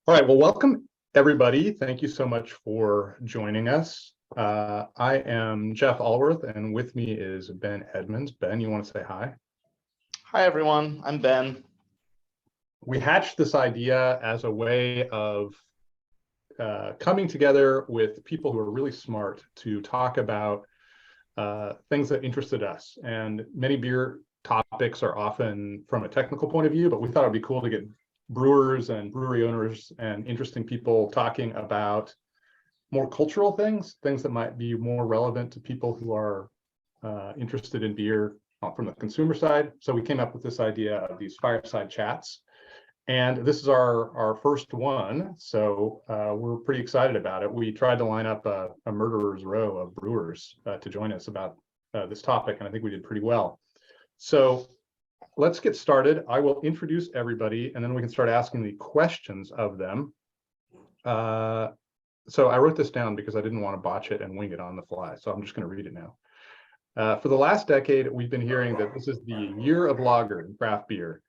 All right, well, welcome everybody. Thank you so much for joining us. I am Jeff Allworth, and with me is Ben Edmonds. Ben, you want to say hi? Hi, everyone. I'm Ben. We hatched this idea as a way of coming together with people who are really smart to talk about things that interested us. And many beer topics are often from a technical point of view, but we thought it'd be cool to get brewers and brewery owners and interesting people talking about more cultural things that might be more relevant to people who are interested in beer from the consumer side. So we came up with this idea of these fireside chats. And this is our first one, so we're pretty excited about it. We tried to line up a murderer's row of brewers to join us about this topic, and I think we did pretty well. So let's get started. I will introduce everybody, and then we can start asking the questions of them. So I wrote this down because I didn't want to botch it and wing it on the fly, so I'm just going to read it now. For the last decade, we've been hearing that this is the year of lager and craft beer.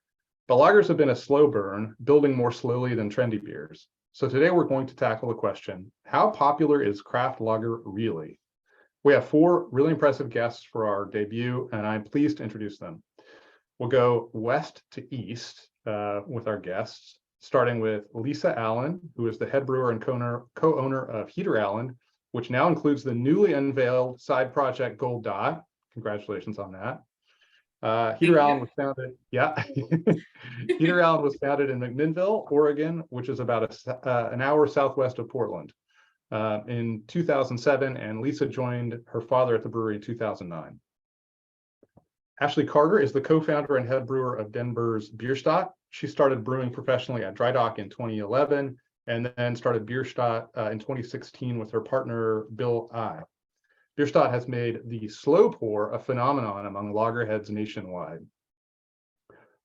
But lagers have been a slow burn, building more slowly than trendy beers. So today we're going to tackle the question, how popular is craft lager really? We have four really impressive guests for our debut, and I'm pleased to introduce them. We'll go west to east with our guests, starting with Lisa Allen, who is the head brewer and co-owner of Heater Allen, which now includes the newly unveiled side project Gold Dot. Congratulations on that. Heater Allen was founded, Heater Allen was founded in McMinnville, Oregon, which is about an hour southwest of Portland, in 2007, and Lisa joined her father at the brewery in 2009. Ashleigh Carter is the co-founder and head brewer of Denver's Bierstadt. She started brewing professionally at Dry Dock in 2011, and then started Bierstadt in 2016 with her partner, Bill I. Bierstadt has made the slow pour a phenomenon among lagerheads nationwide.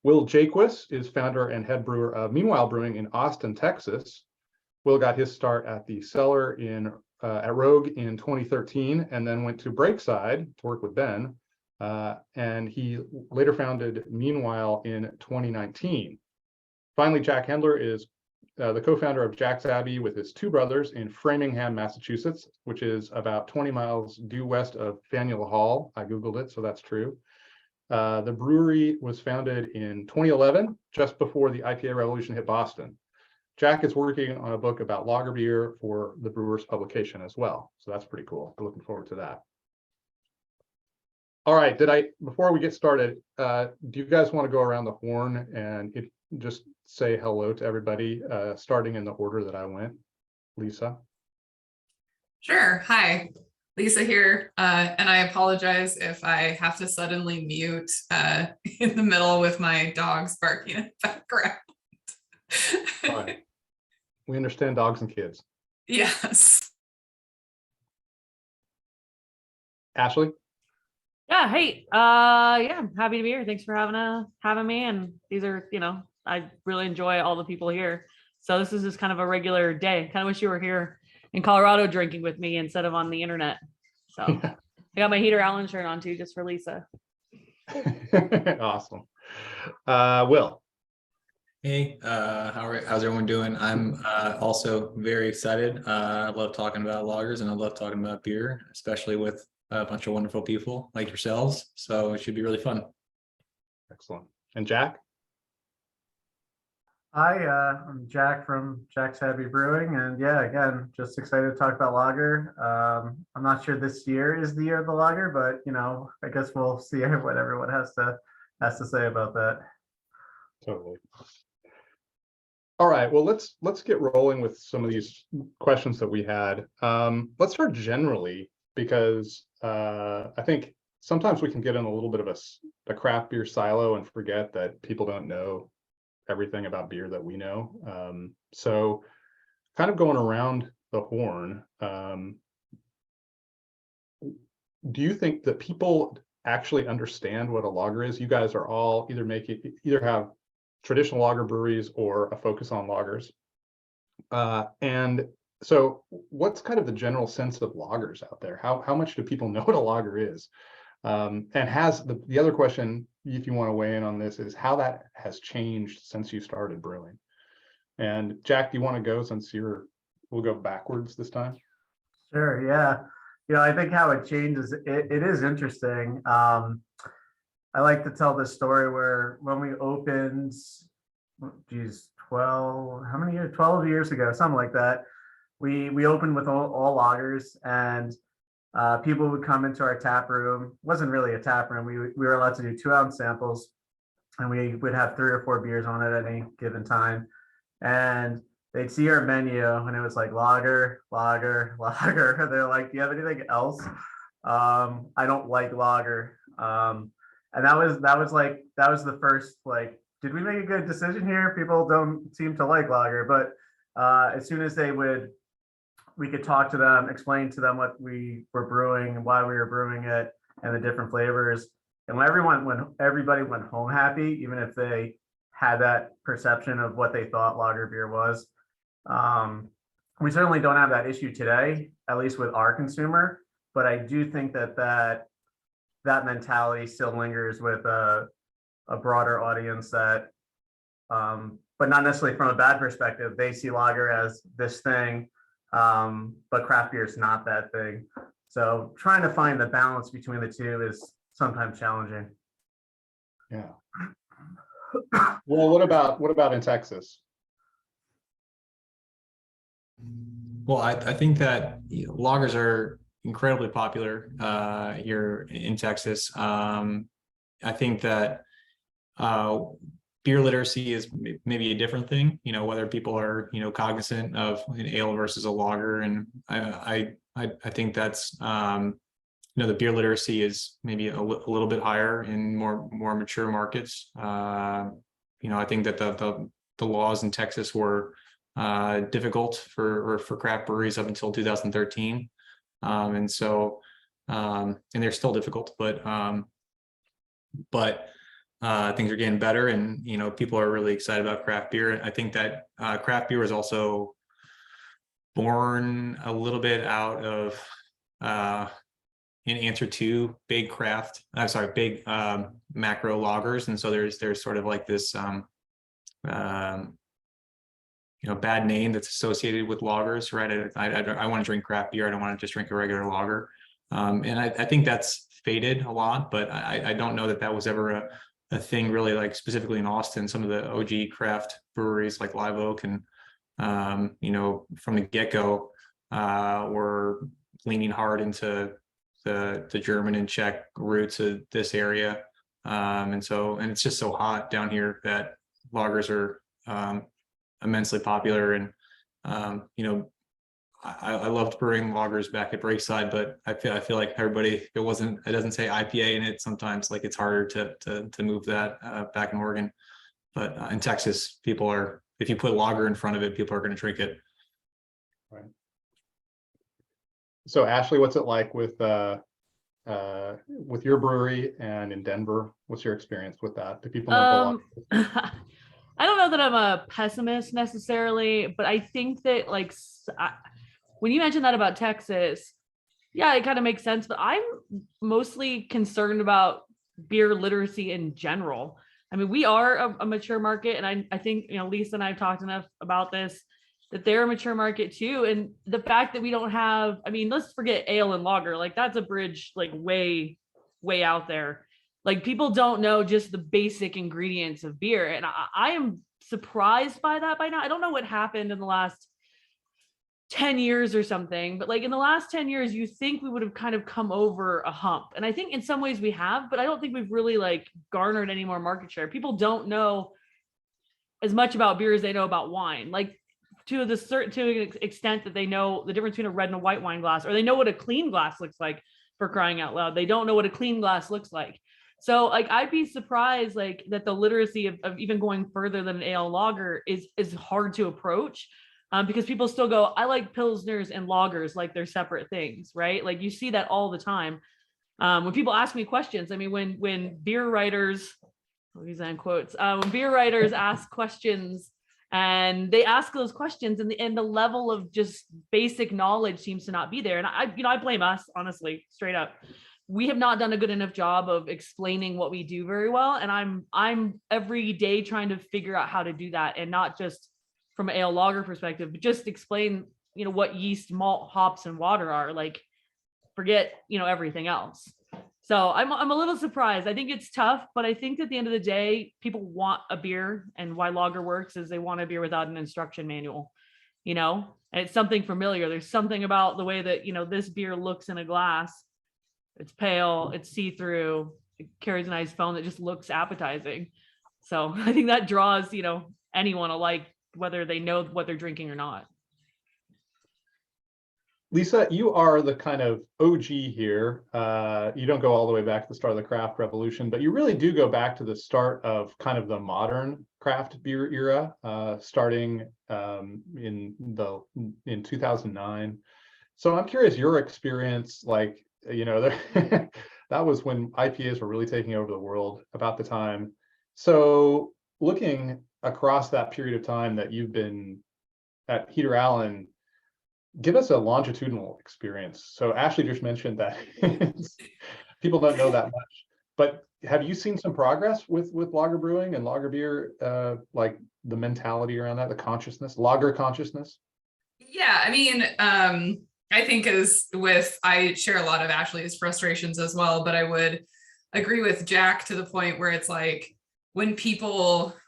Will Jaquist is founder and head brewer of Meanwhile Brewing in Austin, Texas. Will got his start at the cellar at Rogue in 2013, and then went to Breakside to work with Ben. And he later founded Meanwhile in 2019. Finally, Jack Hendler is the co-founder of Jack's Abbey with his two brothers in Framingham, Massachusetts, which is about 20 miles due west of Faneuil Hall. I Googled it, so that's true. The brewery was founded in 2011, just before the IPA revolution hit Boston. Jack is working on a book about lager beer for the Brewers publication as well. So that's pretty cool. I'm looking forward to that. All right, before we get started, do you guys want to go around the horn and just say hello to everybody, starting in the order that I went? Lisa? Sure. Hi, Lisa here. And I apologize if I have to suddenly mute in the middle with my dogs barking in the background. Fine. We understand dogs and kids. Yes. Ashleigh? Yeah, hey, yeah, I'm happy to be here. Thanks for having me. And these are, I really enjoy all the people here. So this is just kind of a regular day. Kind of wish you were here in Colorado drinking with me instead of on the internet. So I got my Heater Allen shirt on too, just for Lisa. Awesome. Will? Hey, how's everyone doing? I'm also very excited. I love talking about lagers and I love talking about beer, especially with a bunch of wonderful people like yourselves. So it should be really fun. Excellent. And Jack? Hi, I'm Jack from Jack's Abbey Brewing, and yeah, again, just excited to talk about lager. I'm not sure this year is the year of the lager, but I guess we'll see what everyone has to say about that. Totally. All right, well, let's get rolling with some of these questions that we had. Let's start generally, because I think sometimes we can get in a little bit of a craft beer silo and forget that people don't know everything about beer that we know. So kind of going around the horn, do you think that people actually understand what a lager is? You guys are all either have traditional lager breweries or a focus on lagers. And so what's kind of the general sense of lagers out there? How much do people know what a lager is? And has the other question, if you want to weigh in on this, is how that has changed since you started brewing. And Jack, do you want to go since we'll go backwards this time? Sure, yeah. I think how it changes, it is interesting. I like to tell this story where when we opened, geez, 12, how many years? 12 years ago, something like that. We opened with all lagers, and people would come into our tap room. It wasn't really a tap room. We were allowed to do 2-ounce samples, and we would have 3 or 4 beers on it at any given time. And they'd see our menu, and it was like lager, lager, lager. They're like, "Do you have anything else?" I don't like lager. And that was the first, like, did we make a good decision here? People don't seem to like lager, but as soon as we could talk to them, explain to them what we were brewing and why we were brewing it and the different flavors. And when everybody went home happy, even if they had that perception of what they thought lager beer was. We certainly don't have that issue today, at least with our consumer, but I do think that mentality still lingers with a broader audience that, but not necessarily from a bad perspective. They see lager as this thing, but craft beer is not that thing. So trying to find the balance between the two is sometimes challenging. Yeah. Well, what about in Texas? Well, I think that lagers are incredibly popular here in Texas. I think that beer literacy is maybe a different thing, whether people are, cognizant of an ale versus a lager. And I think that's, the beer literacy is maybe a little bit higher in more mature markets. I think that the laws in Texas were difficult for craft breweries up until 2013. And so, and they're still difficult, but things are getting better, and people are really excited about craft beer. I think that craft beer is also born a little bit out of in answer to big macro lagers, and so there's sort of like this bad name that's associated with lagers, right? I want to drink craft beer. I don't want to just drink a regular lager. And I think that's faded a lot, but I don't know that was ever a thing really, like specifically in Austin. Some of the OG craft breweries like Live Oak and, from the get-go were leaning hard into the German and Czech roots of this area. And it's just so hot down here that lagers are immensely popular. And I loved brewing lagers back at Breakside, but I feel like everybody, it doesn't say IPA in it sometimes, like it's harder to move that back in Oregon. But in Texas, if you put lager in front of it, people are going to drink it. Right. So Ashleigh, what's it like with your brewery and in Denver? What's your experience with that? Do people know the lager? I don't know that I'm a pessimist necessarily, but I think that when you mentioned that about Texas, yeah, it kind of makes sense, but I'm mostly concerned about beer literacy in general. I mean, we are a mature market, and I think, Lisa and I have talked enough about this, that they're a mature market too. And the fact that we don't have, let's forget ale and lager, like that's a bridge, like way, way out there. Like people don't know just the basic ingredients of beer. And I am surprised by that by now. I don't know what happened in the last 10 years or something, but like in the last 10 years, you think we would have kind of come over a hump. And I think in some ways we have, but I don't think we've really like garnered any more market share. People don't know as much about beer as they know about wine. Like to an extent that they know the difference between a red and a white wine glass, or they know what a clean glass looks like, for crying out loud. They don't know what a clean glass looks like. So like, I'd be surprised like that the literacy of even going further than an ale lager is hard to approach, because people still go, I like Pilsners and lagers like they're separate things, right? Like you see that all the time. When people ask me questions, when beer writers, these end quotes, when beer writers ask questions and they ask those questions and the level of just basic knowledge seems to not be there. And I blame us, honestly, straight up. We have not done a good enough job of explaining what we do very well. And I'm every day trying to figure out how to do that, and not just from an ale lager perspective, but just explain, what yeast, malt, hops, and water are. Like, forget, everything else. So I'm a little surprised. I think it's tough, but I think at the end of the day, people want a beer, and why lager works is they want a beer without an instruction manual, and it's something familiar. There's something about the way that, this beer looks in a glass. It's pale, it's see-through, it carries a nice foam that just looks appetizing. So I think that draws, anyone alike, whether they know what they're drinking or not. Lisa, you are the kind of OG here. You don't go all the way back to the start of the craft revolution, but you really do go back to the start of kind of the modern craft beer era, starting in 2009. So I'm curious your experience, like, that was when IPAs were really taking over the world about the time. So looking across that period of time that you've been at Heater Allen, give us a longitudinal experience. So Ashleigh just mentioned that people don't know that much, but have you seen some progress with lager brewing and lager beer, like the mentality around that, the consciousness, lager consciousness? Yeah, I mean, I think I share a lot of Ashleigh's frustrations as well, but I would agree with Jack to the point where it's like, when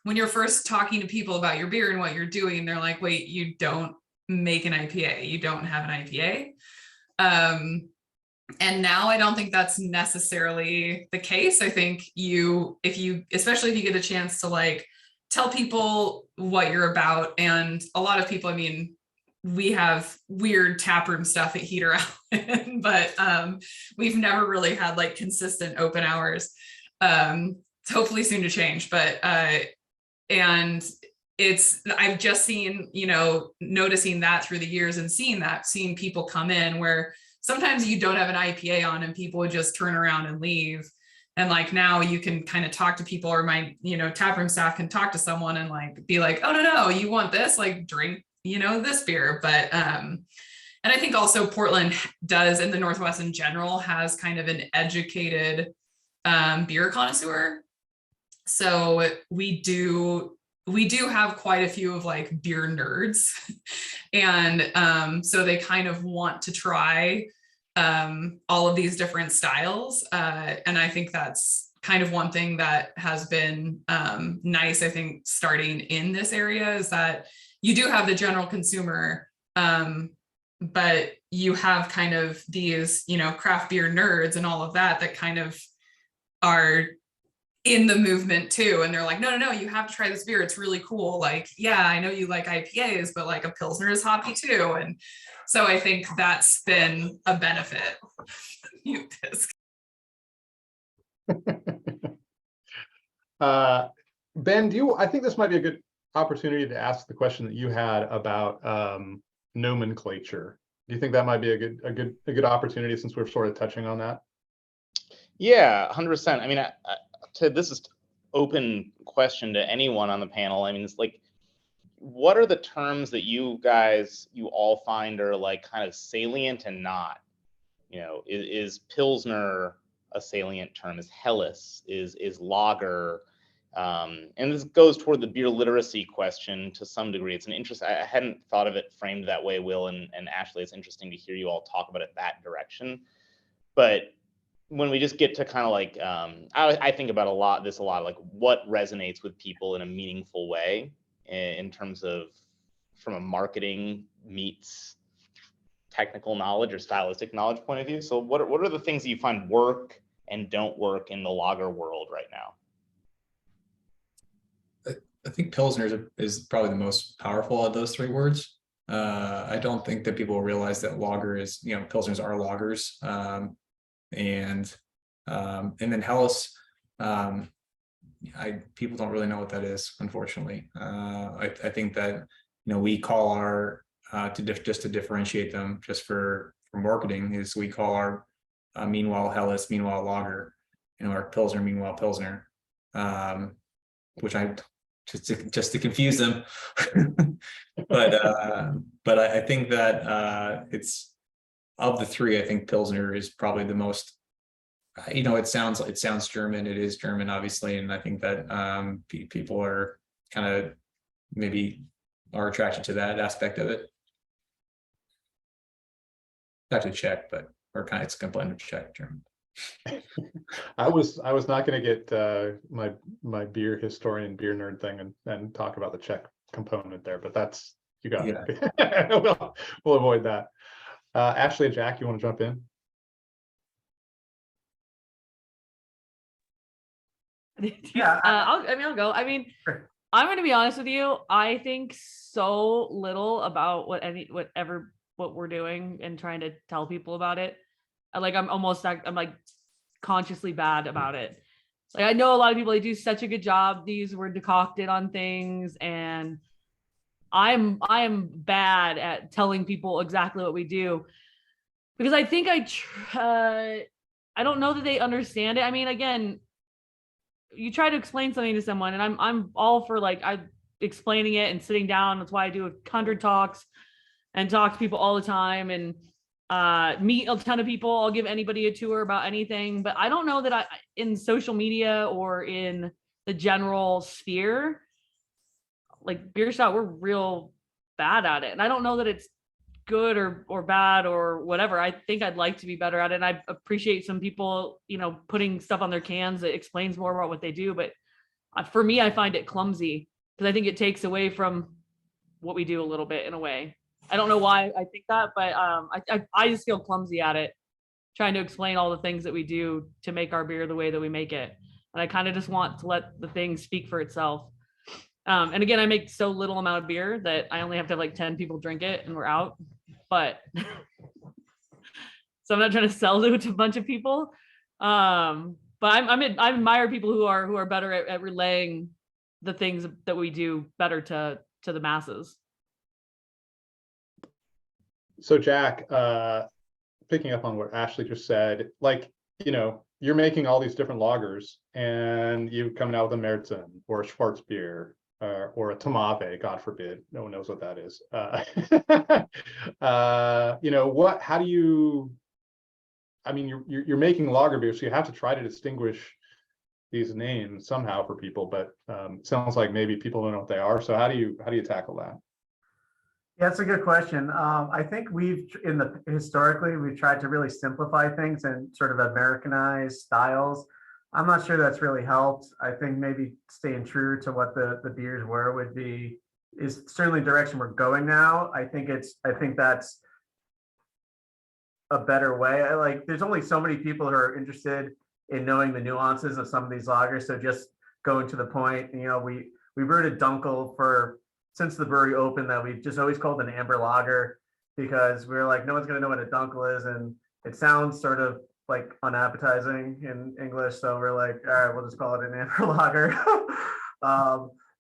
you're first talking to people about your beer and what you're doing, they're like, wait, you don't make an IPA, you don't have an IPA. And now I don't think that's necessarily the case. I think especially if you get a chance to like tell people what you're about, and a lot of people, I mean, we have weird taproom stuff at Heater Allen, but we've never really had like consistent open hours. It's hopefully soon to change, but and I've just seen, noticing that through the years and seeing people come in where sometimes you don't have an IPA on and people would just turn around and leave. And like, now you can kind of talk to people, or my, taproom staff can talk to someone and like, be like, oh, no, you want this, like drink, this beer. But, and I think also Portland does, and the Northwest in general, has kind of an educated beer connoisseur. So we do have quite a few of like beer nerds, and so they kind of want to try all of these different styles, and I think that's kind of one thing that has been nice, I think, starting in this area, is that you do have the general consumer, but you have kind of these, craft beer nerds and all of that kind of are in the movement too, and they're like, no, you have to try this beer, it's really cool. Like, yeah, I know you like IPAs, but like a Pilsner is hoppy too. And so I think that's been a benefit. Ben, I think this might be a good opportunity to ask the question that you had about nomenclature. Do you think that might be a good opportunity, since we're sort of touching on that? Yeah, 100%. I mean, this is open question to anyone on the panel. I mean, it's like, what are the terms that you all find are like kind of salient and not? Is Pilsner a salient term? Is Helles? Is lager? And this goes toward the beer literacy question to some degree. It's an interest. I hadn't thought of it framed that way, Will and Ashleigh. It's interesting to hear you all talk about it that direction. But when we just get to kind of like, I think about a lot, like what resonates with people in a meaningful way in terms of from a marketing meets technical knowledge or stylistic knowledge point of view. So what are the things that you find work and don't work in the lager world right now? I think Pilsner is probably the most powerful of those three words. I don't think that people realize that lager is, Pilsners are lagers. And then Helles, people don't really know what that is, unfortunately. I think that we call our just to differentiate them, just for marketing, is we call our meanwhile Helles, meanwhile lager, our Pilsner, meanwhile Pilsner, which I just to confuse them. but I think that it's, of the three, I think Pilsner is probably the most, it sounds German. It is German, obviously. And I think that people are kind of maybe are attracted to that aspect of it. It's actually Czech, but or kind of it's a blend of Czech German. I was not going to get my beer historian, beer nerd thing and talk about the Czech component there, but that's you got it. We'll avoid that. Ashleigh and Jack, you want to jump in? Yeah, I'll go. I mean, Sure. I'm going to be honest with you. I think so little about what we're doing and trying to tell people about it. I'm like consciously bad about it. Like I know a lot of people, they do such a good job. These were decocted on things, and I am bad at telling people exactly what we do because I think I don't know that they understand it. I mean, again, you try to explain something to someone, and I'm all for like I explaining it and sitting down. That's why I do 100 talks and talk to people all the time and meet a ton of people. I'll give anybody a tour about anything, but I don't know that in social media or in the general sphere, like Bierstadt, we're real bad at it. And I don't know that it's good or bad or whatever. I think I'd like to be better at it. And I appreciate some people, putting stuff on their cans that explains more about what they do. But for me, I find it clumsy because I think it takes away from what we do a little bit in a way. I don't know why I think that, but I just feel clumsy at it, trying to explain all the things that we do to make our beer the way that we make it. And I kind of just want to let the thing speak for itself. And again, I make so little amount of beer that I only have to have like 10 people drink it and we're out. But so I'm not trying to sell it to a bunch of people. But I admire people who are better at relaying the things that we do better to the masses. So Jack, picking up on what Ashleigh just said, like, you're making all these different lagers and you coming out with a Märzen or a Schwarzbier or a Tomave, God forbid, no one knows what that is. How do you, I mean, you're making lager beer, so you have to try to distinguish these names somehow for people, but it sounds like maybe people don't know what they are. So how do you tackle that? Yeah, that's a good question. I think historically we've tried to really simplify things and sort of Americanize styles. I'm not sure that's really helped. I think maybe staying true to what the beers were is certainly the direction we're going now. I think that's a better way. There's only so many people who are interested in knowing the nuances of some of these lagers. So just going to the point, we brewed a Dunkel since the brewery opened that we've just always called an amber lager because we were like, no one's going to know what a Dunkel is. And it sounds sort of like unappetizing in English. So we're like, all right, we'll just call it an amber lager.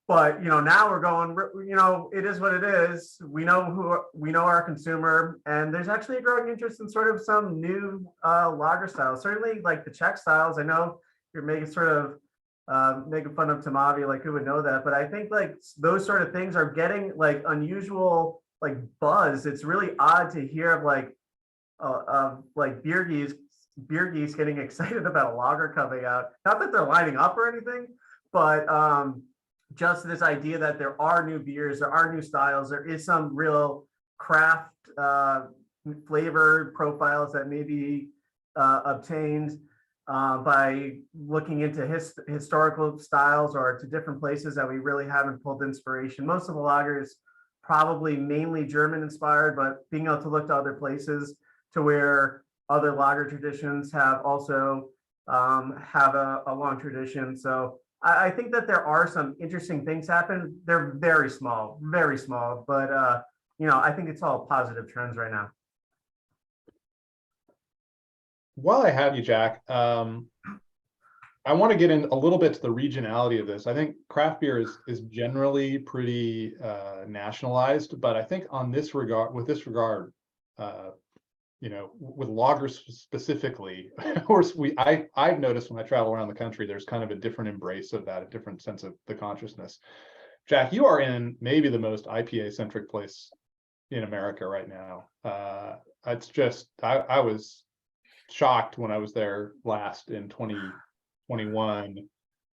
But, now we're going, it is what it is. We know our consumer, and there's actually a growing interest in sort of some new lager styles. Certainly like the Czech styles. I know you're making making fun of Tomave, like who would know that? But I think like those sort of things are getting like unusual like buzz. It's really odd to hear of beer geese getting excited about a lager coming out. Not that they're lining up or anything, but just this idea that there are new beers, there are new styles, there is some real craft flavor profiles that may be obtained by looking into historical styles or to different places that we really haven't pulled inspiration. Most of the lagers probably mainly German inspired, but being able to look to other places to where other lager traditions have also have a long tradition. So I think that there are some interesting things happen. They're very small, but I think it's all positive trends right now. While I have you, Jack, I want to get in a little bit to the regionality of this. I think craft beer is generally pretty nationalized, but I think with this regard, with lagers specifically, of course, I've noticed when I travel around the country, there's kind of a different embrace of that, a different sense of the consciousness. Jack, you are in maybe the most IPA centric place in America right now. It's just I was shocked when I was there last in 2021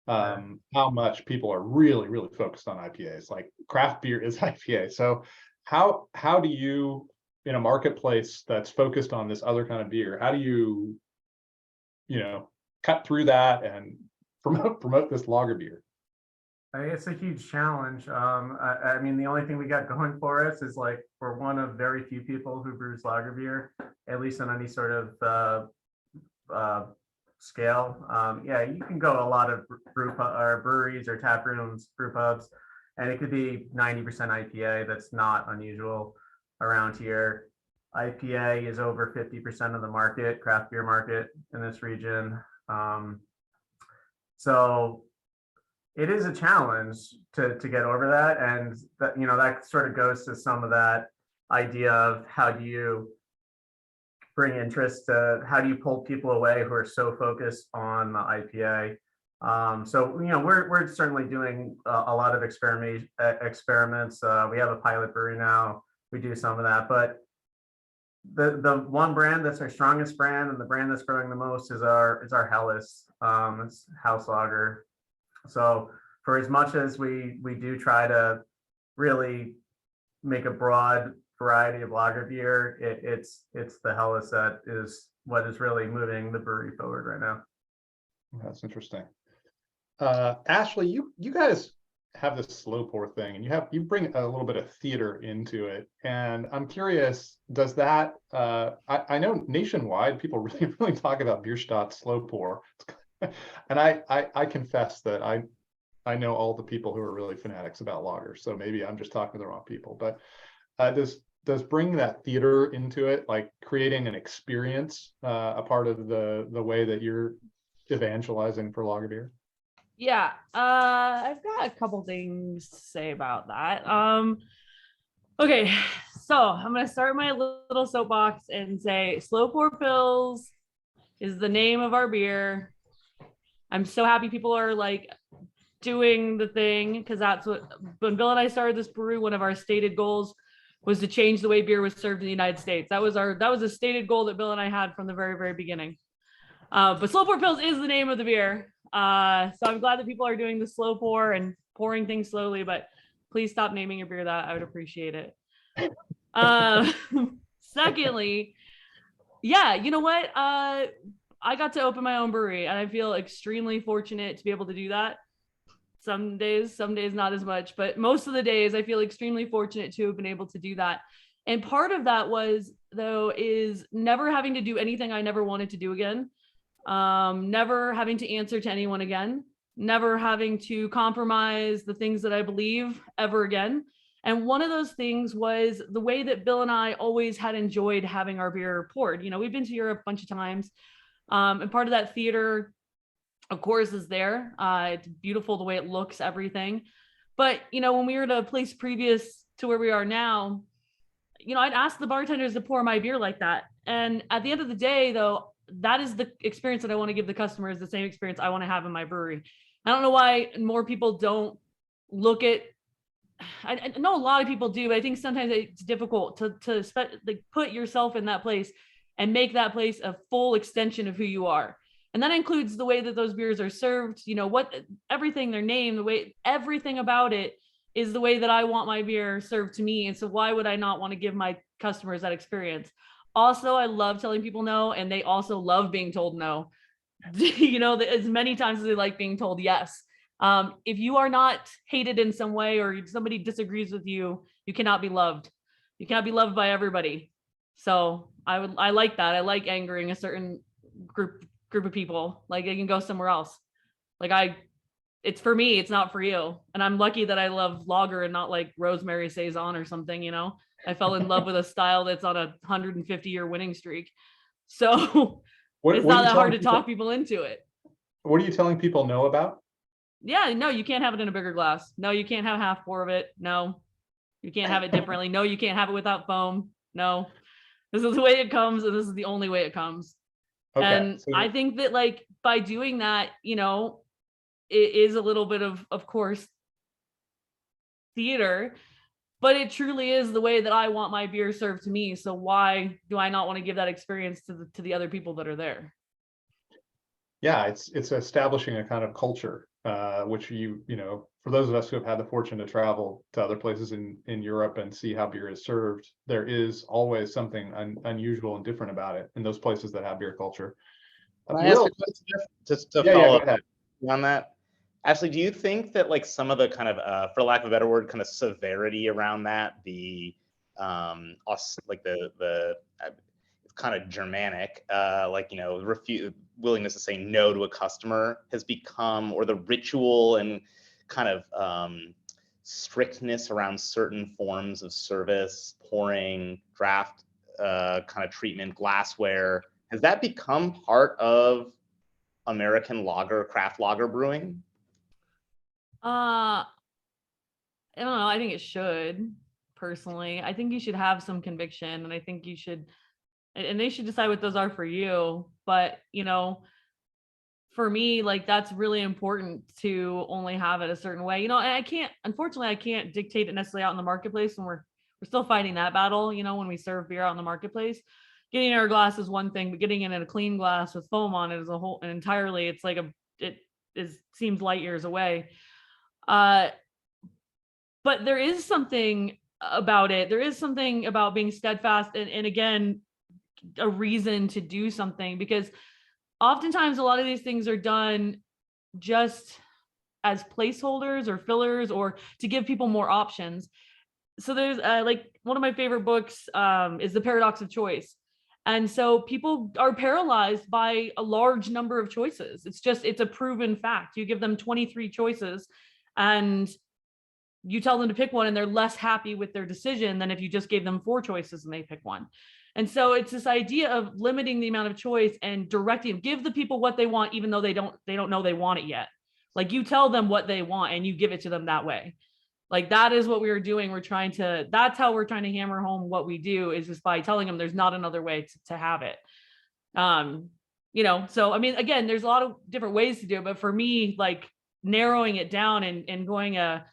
how much people are really, really focused on IPAs. Like craft beer is IPA. So how do you, in a marketplace that's focused on this other kind of beer, how do you, cut through that and promote this lager beer? It's a huge challenge. I mean, the only thing we got going for us is like we're one of very few people who brews lager beer, at least on any sort of scale. Yeah, you can go to a lot of breweries or tap rooms, brew pubs, and it could be 90% IPA. That's not unusual around here. IPA is over 50% of the market, craft beer market in this region. So it is a challenge to get over that. And that, that sort of goes to some of that idea of how do you bring interest to, how do you pull people away who are so focused on the IPA. So, we're certainly doing a lot of experiments. We have a pilot brewery now. We do some of that, but the one brand that's our strongest brand and the brand that's growing the most is our Helles. It's house lager. So for as much as we do try to really make a broad variety of lager beer, it's the Helles that is what is really moving the brewery forward right now. That's interesting. Ashleigh, you guys have this slow pour thing, and you bring a little bit of theater into it, and I'm curious, does that I know nationwide people really, really talk about Bierstadt slow pour, and I confess that I know all the people who are really fanatics about lagers, so maybe I'm just talking to the wrong people, but does bringing that theater into it, like creating an experience, a part of the way that you're evangelizing for lager beer? Yeah, I've got a couple things to say about that. Okay, so I'm gonna start my little soapbox and say slow pour pills is the name of our beer. I'm so happy people are like doing the thing, because that's what, when Bill and I started this brewery, one of our stated goals was to change the way beer was served in the United States. That was a stated goal that Bill and I had from the very, very beginning. But slow pour pills is the name of the beer. So I'm glad that people are doing the slow pour and pouring things slowly, but please stop naming your beer that. I would appreciate it. Secondly, yeah, you know what? I got to open my own brewery, and I feel extremely fortunate to be able to do that. Some days not as much, but most of the days I feel extremely fortunate to have been able to do that. And part of that is never having to do anything I never wanted to do again. Never having to answer to anyone again, never having to compromise the things that I believe ever again. And one of those things was the way that Bill and I always had enjoyed having our beer poured. We've been to Europe a bunch of times, and part of that theater, of course, is there. It's beautiful the way it looks, everything. But, when we were at a place previous to where we are now, I'd ask the bartenders to pour my beer like that. And at the end of the day, though, that is the experience that I want to give the customers, the same experience I want to have in my brewery. I don't know why more people don't look at, I know a lot of people do, but I think sometimes it's difficult to put yourself in that place and make that place a full extension of who you are. And that includes the way that those beers are served, everything, their name, the way, everything about it is the way that I want my beer served to me. And so why would I not want to give my customers that experience? Also, I love telling people no, and they also love being told no, as many times as they like being told yes. If you are not hated in some way, or somebody disagrees with you, you cannot be loved. You cannot be loved by everybody. So I like that. I like angering a certain group of people. Like, they can go somewhere else. It's for me, it's not for you. And I'm lucky that I love lager and not like rosemary saison or something, I fell in love with a style that's on a 150-year winning streak. So it's not that hard to talk people into it. What are you telling people no about? Yeah, no, you can't have it in a bigger glass. No, you can't have half pour of it. No, you can't have it differently. No, you can't have it without foam. No, this is the way it comes, and this is the only way it comes. Okay, and so I think that by doing that, it is a little bit of course, theater, but it truly is the way that I want my beer served to me. So why do I not want to give that experience to the other people that are there? yeah, it's establishing a kind of culture, which you know, for those of us who have had the fortune to travel to other places in Europe and see how beer is served, there is always something unusual and different about it in those places that have beer culture. Can I ask Will, a question just to yeah, follow go up ahead. on that? Ashleigh, do you think that like some of the kind of, for lack of a better word, kind of severity around that, the like the it's kind of Germanic, like, you know, willingness to say no to a customer has become, or the ritual and kind of strictness around certain forms of service, pouring, draft kind of treatment, glassware, has that become part of American lager, craft lager brewing? I don't know. I think it should, personally. I think you should have some conviction, and I think you should, and they should decide what those are for you. But, you know, for me, like, that's really important to only have it a certain way. You know, and unfortunately, I can't dictate it necessarily out in the marketplace, and we're still fighting that battle, you know, when we serve beer out in the marketplace. Getting in our glass is one thing, but getting it in a clean glass with foam on it is a whole, and entirely, it's like seems light years away. But there is something about it. There is something about being steadfast and again, a reason to do something, because oftentimes a lot of these things are done just as placeholders or fillers or to give people more options. So there's like one of my favorite books is The Paradox of Choice. And so people are paralyzed by a large number of choices. It's a proven fact. You give them 23 choices and you tell them to pick one and they're less happy with their decision than if you just gave them 4 choices and they pick one. And so it's this idea of limiting the amount of choice and directing, give the people what they want, even though they don't know they want it yet. Like, you tell them what they want and you give it to them that way. Like, that is what we are doing. That's how we're trying to hammer home what we do, is just by telling them there's not another way to have it. You know, so, I mean, again, there's a lot of different ways to do it, but for me, like, narrowing it down and going a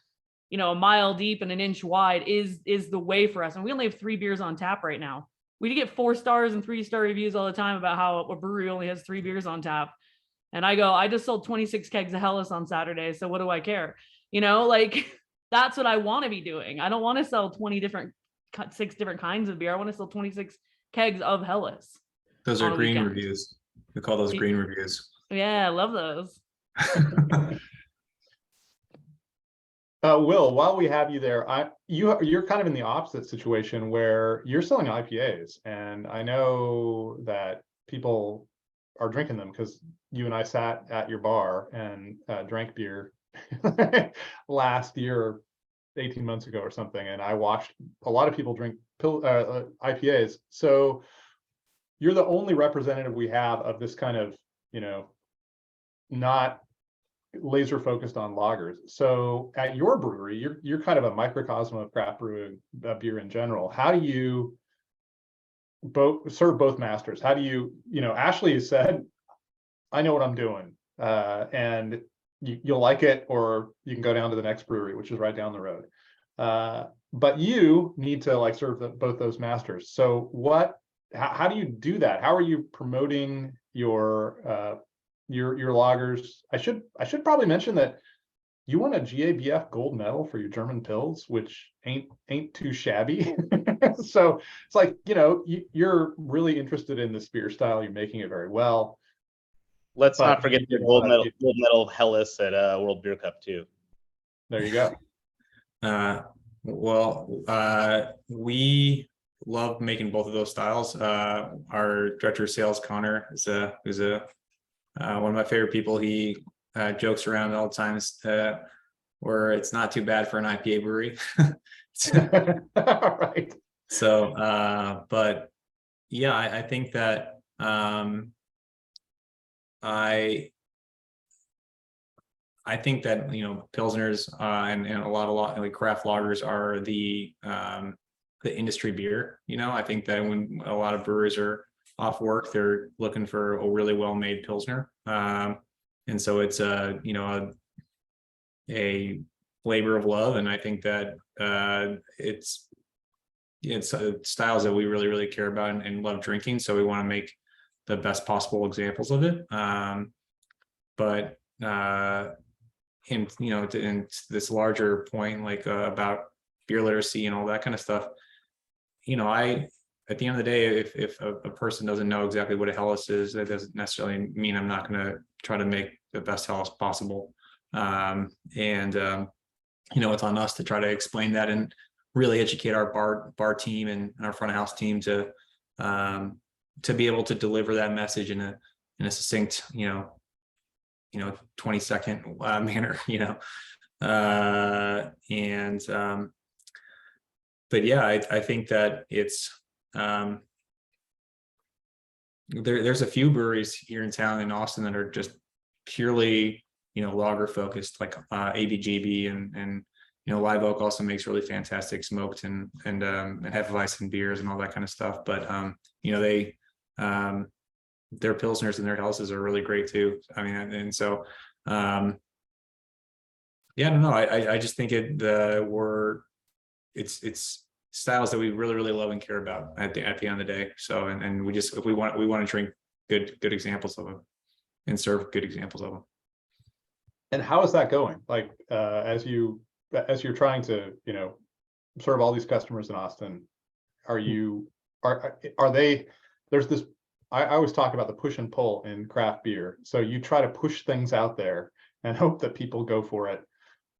mile deep and an inch wide is the way for us. And we only have 3 beers on tap right now. We get 4 stars and 3-star reviews all the time about how a brewery only has 3 beers on tap. And I just sold 26 kegs of Helles on Saturday. So what do I care? You know, like, that's what I want to be doing. I don't want to sell 6 different kinds of beer. I want to sell 26 kegs of Helles. Those are green reviews. We call those green reviews. Yeah, I love those. Will, while we have you there, you're kind of in the opposite situation where you're selling IPAs, and I know that people are drinking them because you and I sat at your bar and drank beer last year, 18 months ago or something, and I watched a lot of people drink IPAs. So you're the only representative we have of this kind of, you know, not laser focused on lagers. So at your brewery, you're kind of a microcosm of craft brewing, beer in general. How do you serve both masters? How do you know, Ashleigh said, I know what I'm doing, and you'll like it, or you can go down to the next brewery, which is right down the road. But you need to like serve both those masters. So how do you do that? How are you promoting your lagers? I should probably mention that you won a GABF gold medal for your German Pils, which ain't too shabby. So it's like, you know, you're really interested in this beer style. You're making it very well. Let's not forget your gold medal Helles at World Beer Cup too. There you go. We love making both of those styles. Our director of sales, Connor, is one of my favorite people. He jokes around all the time where it's not too bad for an IPA brewery. Right. So, but yeah, I think that I think that, you know, Pilsners and a lot like craft lagers are the industry beer. You know, I think that when a lot of brewers are off work, they're looking for a really well-made Pilsner. And so it's a labor of love. And I think that it's styles that we really, really care about and love drinking. So we want to make the best possible examples of it. But in in this larger point, like about beer literacy and all that kind of stuff, at the end of the day, if a person doesn't know exactly what a Helles is, that doesn't necessarily mean I'm not going to try to make the best Helles possible. It's on us to try to explain that and really educate our bar team and our front of house team to be able to deliver that message in a succinct 20-second manner, but yeah, I think that it's there's a few breweries here in town in Austin that are just purely lager focused, like ABGB and Live Oak also makes really fantastic smoked and Hefeweizen beers and all that kind of stuff. But they their pilsners and their Helles are really great too. I mean, and so I don't know. I just think it's styles that we really love and care about at the end of the day. So and we just, if we want to drink good examples of them and serve good examples of them. And how is that going? Like as you're trying to serve all these customers in Austin, are they, there's this, I always talk about the push and pull in craft beer. So you try to push things out there and hope that people go for it,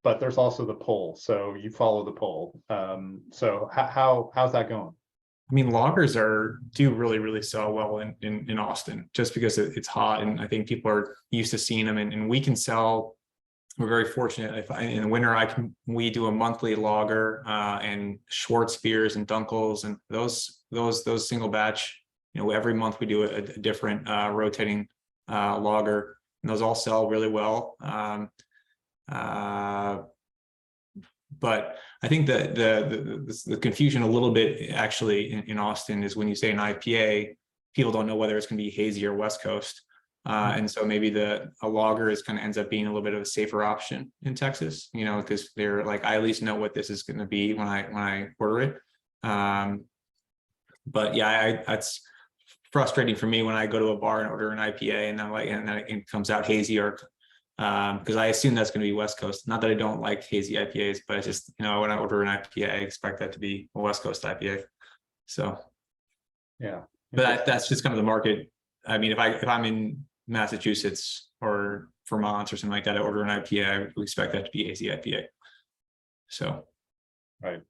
but there's also the pull. So you follow the pull. So how's that going? I mean, lagers do really sell well in Austin, just because it's hot, and I think people are used to seeing them, and we can sell. We're very fortunate. In the winter, we do a monthly lager and Schwartz beers and Dunkels and those single batch. Every month we do a different rotating lager, and those all sell really well. But I think that the confusion a little bit actually in Austin is when you say an IPA, people don't know whether it's going to be hazy or West Coast. And so maybe a lager ends up being a little bit of a safer option in Texas, because they're like, I at least know what this is going to be when I order it. But yeah, that's frustrating for me when I go to a bar and order an IPA and then it comes out hazy, or because I assume that's going to be West Coast. Not that I don't like hazy IPAs, but it's just, when I order an IPA, I expect that to be a West Coast IPA. So yeah, but that's just kind of the market. I mean, if I'm in Massachusetts or Vermont or something like that, I order an IPA, I would expect that to be hazy IPA. So right.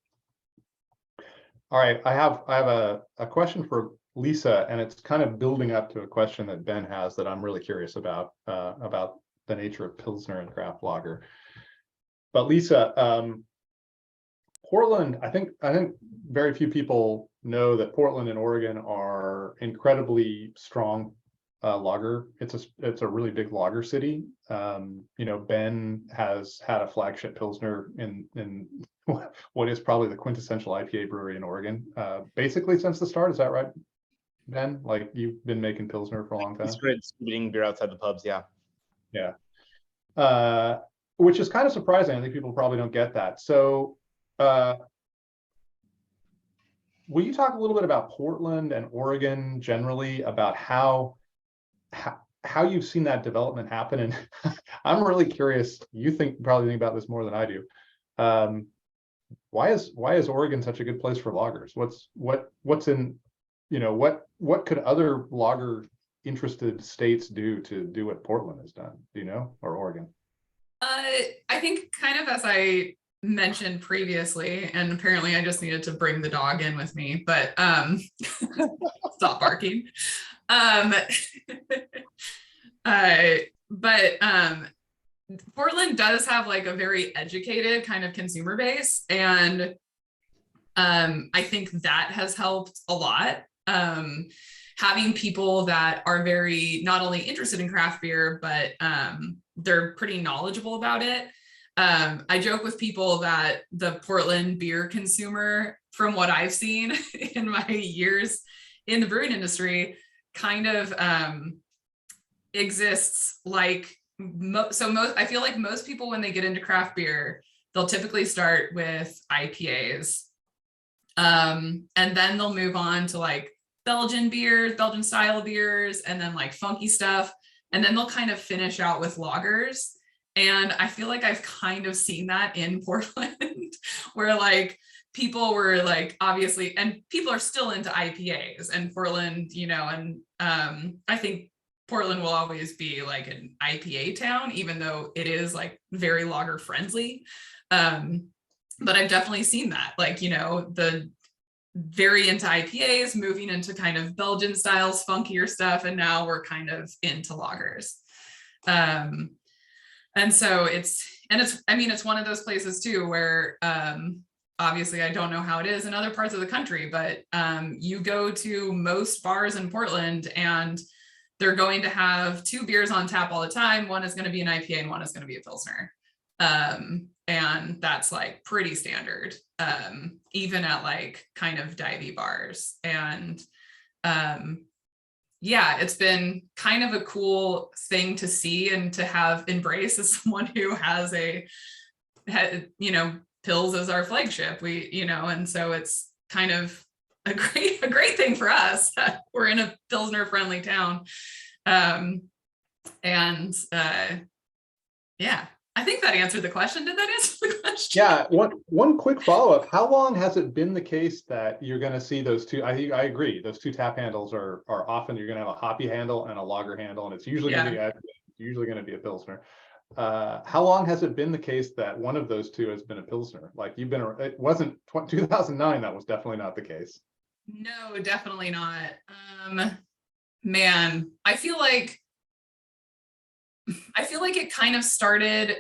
All right, I have a question for Lisa, and it's kind of building up to a question that Ben has that I'm really curious about the nature of Pilsner and craft lager. But Lisa, Portland, I think very few people know that Portland and Oregon are incredibly strong lager. It's a really big lager city. Ben has had a flagship Pilsner in what is probably the quintessential IPA brewery in Oregon, basically since the start. Is that right, Ben? Like, you've been making Pilsner for a long time. We started distributing beer outside the pubs, yeah. Yeah. Which is kind of surprising. I think people probably don't get that. So will you talk a little bit about Portland and Oregon generally, about how you've seen that development happen? And I'm really curious, you probably think about this more than I do. Why is Oregon such a good place for lagers? What's in, what could other lager interested states do to do what Portland has done, or Oregon? I think kind of as I mentioned previously, and apparently I just needed to bring the dog in with me, but stop barking. Portland does have like a very educated kind of consumer base, and I think that has helped a lot. Having people that are very not only interested in craft beer, but they're pretty knowledgeable about it. I joke with people that the Portland beer consumer, from what I've seen in my years in the brewing industry, kind of exists like I feel like most people, when they get into craft beer, they'll typically start with IPAs, and then they'll move on to like Belgian beers, Belgian style beers, and then like funky stuff. and then they'll kind of finish out with lagers. And I feel like I've kind of seen that in Portland, where like people were like, obviously, and people are still into IPAs, and Portland, you know, and I think Portland will always be like an IPA town, even though it is like very lager friendly. But I've definitely seen that, like, you know, the very into IPAs moving into kind of Belgian styles, funkier stuff, and now we're kind of into lagers. And so I mean, it's one of those places too where obviously I don't know how it is in other parts of the country, but you go to most bars in Portland and they're going to have 2 beers on tap all the time. One is going to be an IPA and one is going to be a Pilsner. And that's like pretty standard, even at like kind of divey bars. And yeah, it's been kind of a cool thing to see and to have embraced as someone who has you know, Pils as our flagship. You know, and so it's kind of a great thing for us that we're in a Pilsner friendly town. Yeah, I think that answered the question. Did that answer the question? Yeah, one quick follow-up. How long has it been the case that you're going to see those two? I agree. Those 2 tap handles are often, you're going to have a hoppy handle and a lager handle, and it's usually going to be a Pilsner. How long has it been the case that one of those 2 has been a Pilsner? Like it wasn't 2009. That was definitely not the case. No, definitely not. Man, I feel like it kind of started,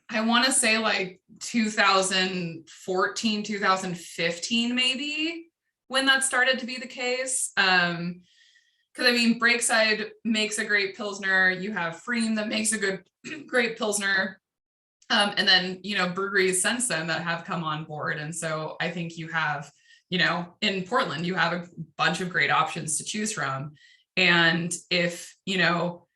I want to say like 2014, 2015, maybe, when that started to be the case. Because I mean, Breakside makes a great Pilsner. You have Freem that makes a great Pilsner. And then, you know, breweries since then that have come on board. And so I think you have, you know, in Portland, you have a bunch of great options to choose from. And if, you know,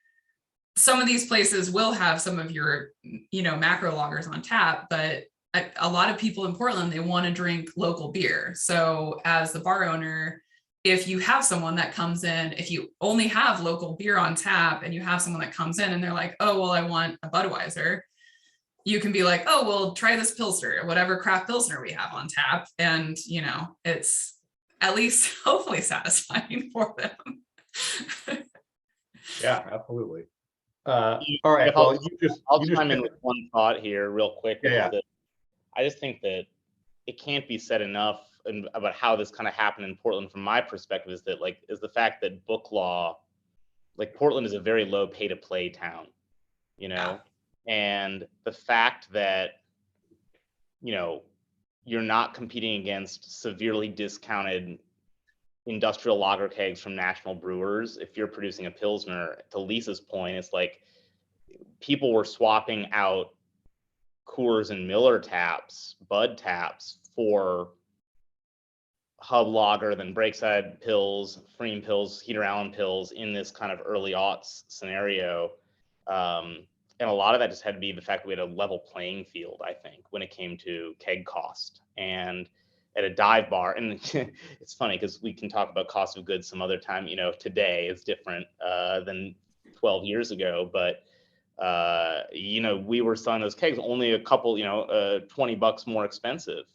some of these places will have some of your, you know, macro lagers on tap, but a lot of people in Portland, they want to drink local beer. So as the bar owner, if you have someone that comes in, if you only have local beer on tap and you have someone that comes in and they're like, oh, well, I want a Budweiser, you can be like, oh, well, try this Pilsner, whatever craft Pilsner we have on tap. And, you know, it's at least hopefully satisfying for them. Yeah, absolutely. All right. Well, I'll chime in with one thought here real quick. Yeah. I just think that it can't be said enough about how this kind of happened in Portland from my perspective is the fact that book law, like Portland is a very low pay to play town, you know, and the fact that, you know, you're not competing against severely discounted industrial lager kegs from national brewers. If you're producing a Pilsner, to Lisa's point, it's like people were swapping out Coors and Miller taps, Bud taps for Hub Lager, then Breakside Pils, Freem Pils, Heater Allen Pils in this kind of early aughts scenario. And a lot of that just had to be the fact that we had a level playing field, I think, when it came to keg cost. And at a dive bar, and it's funny because we can talk about cost of goods some other time, you know, today is different than 12 years ago, but you know, we were selling those kegs only a couple, you know, $20 more expensive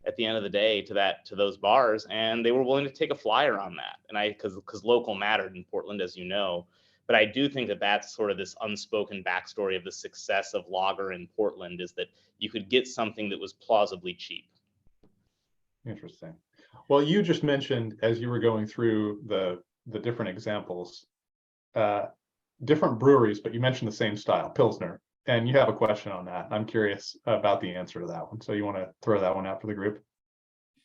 at the end of the day to those bars, and they were willing to take a flyer on that. And because local mattered in Portland, as you know. But I do think that that's sort of this unspoken backstory of the success of lager in Portland, is that you could get something that was plausibly cheap. Interesting. Well, you just mentioned, as you were going through the different examples, different breweries, but you mentioned the same style, Pilsner, and you have a question on that. I'm curious about the answer to that one. So you want to throw that one out for the group?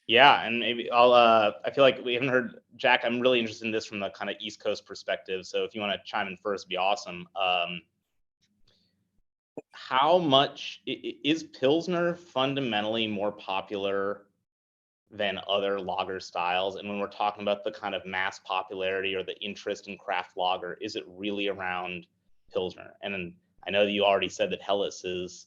Yeah, and maybe I feel like we haven't heard, Jack, I'm really interested in this from the kind of East Coast perspective. So if you want to chime in first, it'd be awesome. How much is Pilsner fundamentally more popular than other lager styles? And when we're talking about the kind of mass popularity or the interest in craft lager, is it really around Pilsner? And then I know that you already said that Helles is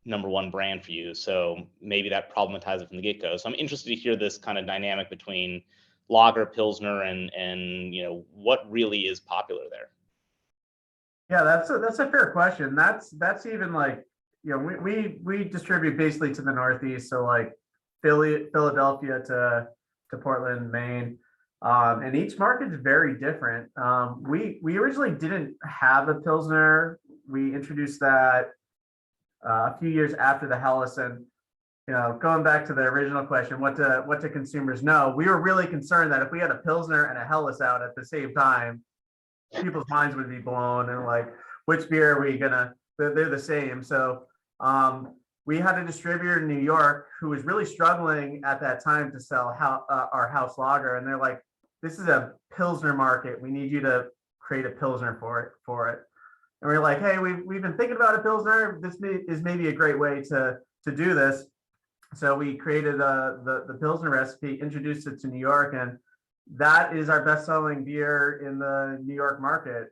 #1 brand for you, so maybe that problematizes it from the get-go. So I'm interested to hear this kind of dynamic between lager, Pilsner, and you know, what really is popular there. Yeah, that's a fair question. That's even like, we distribute basically to the Northeast, so like Philadelphia to Portland, Maine. And each market is very different. We originally didn't have a Pilsner. We introduced that a few years after the Helles. And going back to the original question, what do consumers know? We were really concerned that if we had a Pilsner and a Helles out at the same time, people's minds would be blown, and like, which beer are we gonna? They're the same. So we had a distributor in New York who was really struggling at that time to sell our house lager, and they're like, "This is a Pilsner market. We need you to create a Pilsner for it." And we're like, "Hey, we've been thinking about a Pilsner. This is maybe a great way to do this." So we created the Pilsner recipe, introduced it to New York, and that is our best-selling beer in the New York market.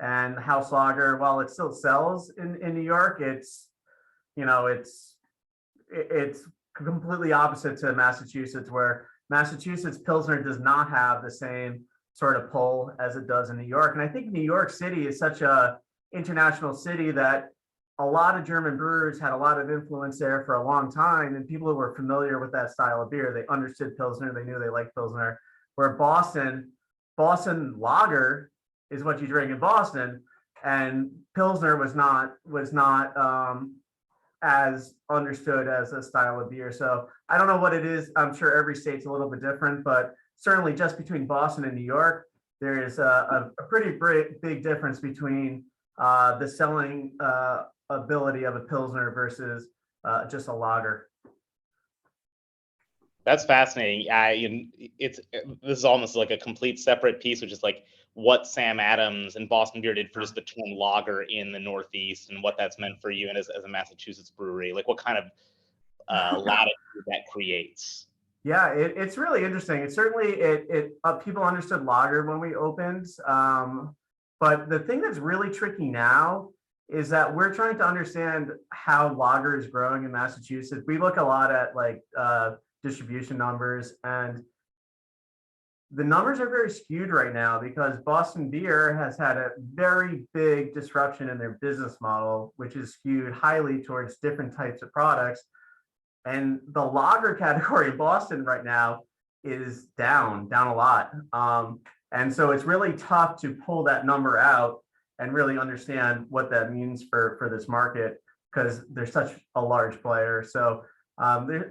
And house lager, while it still sells in New York, it's completely opposite to Massachusetts, where Massachusetts Pilsner does not have the same sort of pull as it does in New York. And I think New York City is such a international city that a lot of German brewers had a lot of influence there for a long time, and people who were familiar with that style of beer, they understood Pilsner, they knew they liked Pilsner. Where Boston lager is what you drink in Boston, and Pilsner was not as understood as a style of beer. So I don't know what it is. I'm sure every state's a little bit different, but certainly just between Boston and New York, there is a pretty big difference between the selling ability of a Pilsner versus just a lager. That's fascinating. This is almost like a complete separate piece, which is like what Sam Adams and Boston Beer did for just the term lager in the Northeast, and what that's meant for you and as a Massachusetts brewery. Like, what kind of latitude that creates. Yeah, it's really interesting. It certainly people understood lager when we opened, but the thing that's really tricky now is that we're trying to understand how lager is growing in Massachusetts. We look a lot at like distribution numbers, and the numbers are very skewed right now because Boston Beer has had a very big disruption in their business model, which is skewed highly towards different types of products. And the lager category in Boston right now is down a lot. And so it's really tough to pull that number out and really understand what that means for this market, because there's such a large player. So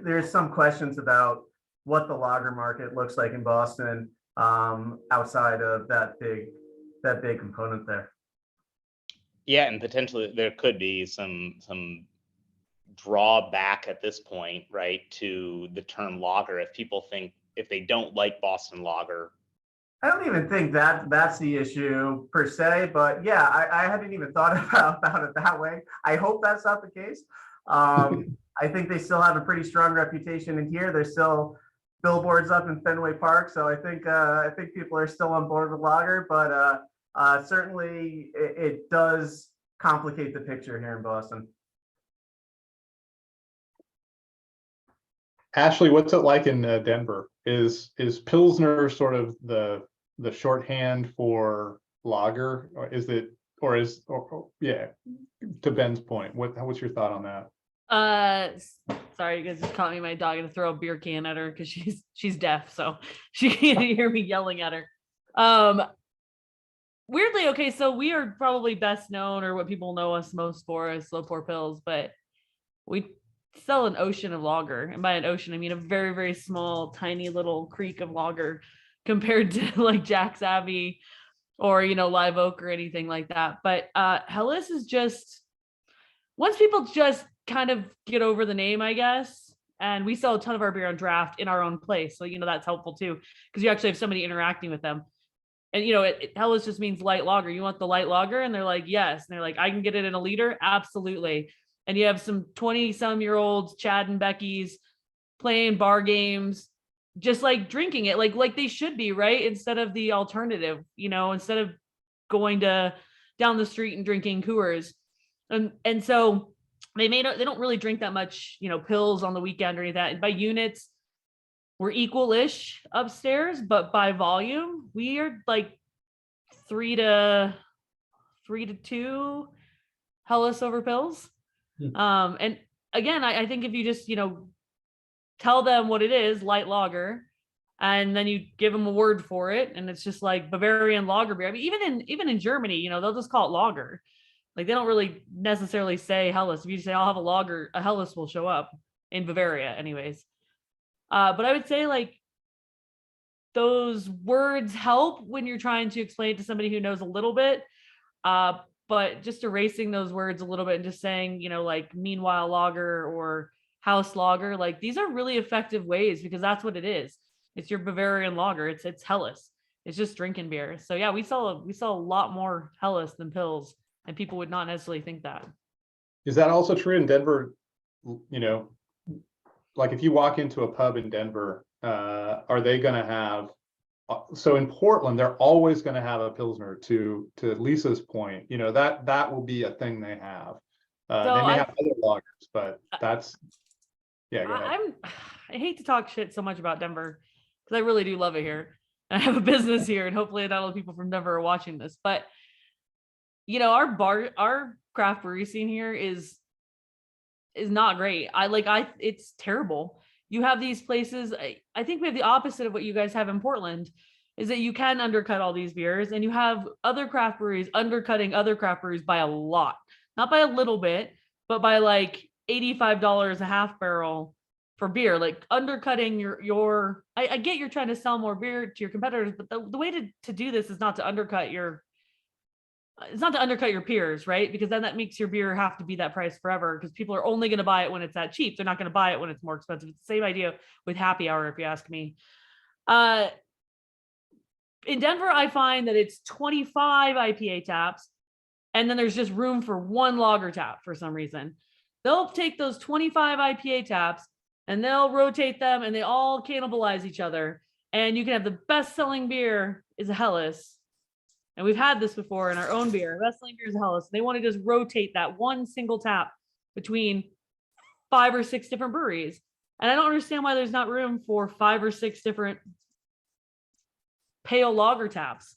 there's some questions about what the lager market looks like in Boston outside of that big component there. Yeah, and potentially there could be some drawback at this point, right, to the term lager if they don't like Boston lager. I don't even think that's the issue per se, but yeah, I hadn't even thought about it that way. I hope that's not the case. I think they still have a pretty strong reputation in here. There's still billboards up in Fenway Park, so I think people are still on board with lager, but certainly it does complicate the picture here in Boston. Ashleigh, what's it like in Denver? Is Pilsner sort of the shorthand for lager, or is it, yeah? To Ben's point, what's your thought on that? Sorry, you guys just caught me. My dog to throw a beer can at her because she's deaf, so she can't hear me yelling at her. Weirdly, okay, so we are probably best known, or what people know us most for, is slow pour pills, but we sell an ocean of lager, and by an ocean I mean a very, very small, tiny little creek of lager compared to like Jack's Abbey or Live Oak or anything like that. But Helles is just, once people just kind of get over the name, I guess, and we sell a ton of our beer on draft in our own place, so that's helpful too, because you actually have somebody interacting with them. And Helles just means light lager. You want the light lager? And they're like, yes. And they're like, I can get it in a liter? Absolutely. And you have some 20-some-year-olds, Chad and Becky's, playing bar games, just like drinking it like they should be, right? Instead of the alternative, instead of going down the street and drinking Coors. And so they don't really drink that much, pills on the weekend or any of that. And by units, we're equal-ish upstairs, but by volume, we are like 3 to 3-2 Helles over Pils. And again, I think if you just, tell them what it is, light lager, and then you give them a word for it, and it's just like Bavarian lager beer. I mean, even in Germany, they'll just call it lager. Like they don't really necessarily say Helles. If you say I'll have a lager, a Helles will show up in Bavaria anyways. But I would say like those words help when you're trying to explain to somebody who knows a little bit. But just erasing those words a little bit and just saying, like meanwhile lager or house lager, like these are really effective ways because that's what it is. It's your Bavarian lager. It's Helles. It's just drinking beer. So yeah, we sell a lot more Helles than Pils, and people would not necessarily think that. Is that also true in Denver? Like if you walk into a pub in Denver, are they going to have? So in Portland, they're always going to have a Pilsner. To Lisa's point, that will be a thing they have. They may have other lagers, but that's yeah. Go ahead. I hate to talk shit so much about Denver because I really do love it here. I have a business here, and hopefully not all the people from Denver are watching this. But our craft brewery scene here is not great. It's terrible. You have these places. I think we have the opposite of what you guys have in Portland, is that you can undercut all these beers, and you have other craft breweries undercutting other craft breweries by a lot, not by a little bit, but by like $85 a half barrel for beer, like undercutting your. I get you're trying to sell more beer to your competitors, but the way to do this is not to undercut your. It's not to undercut your peers, right? Because then that makes your beer have to be that price forever because people are only going to buy it when it's that cheap. They're not going to buy it when it's more expensive. It's the same idea with happy hour, if you ask me. In Denver, I find that it's 25 IPA taps, and then there's just room for one lager tap for some reason. They'll take those 25 IPA taps and they'll rotate them, and they all cannibalize each other. And you can have the best-selling beer is a Helles. And we've had this before in our own beer. Best-selling beer is a Helles. They want to just rotate that one single tap between 5 or 6 different breweries. And I don't understand why there's not room for 5 or 6 different pale lager taps.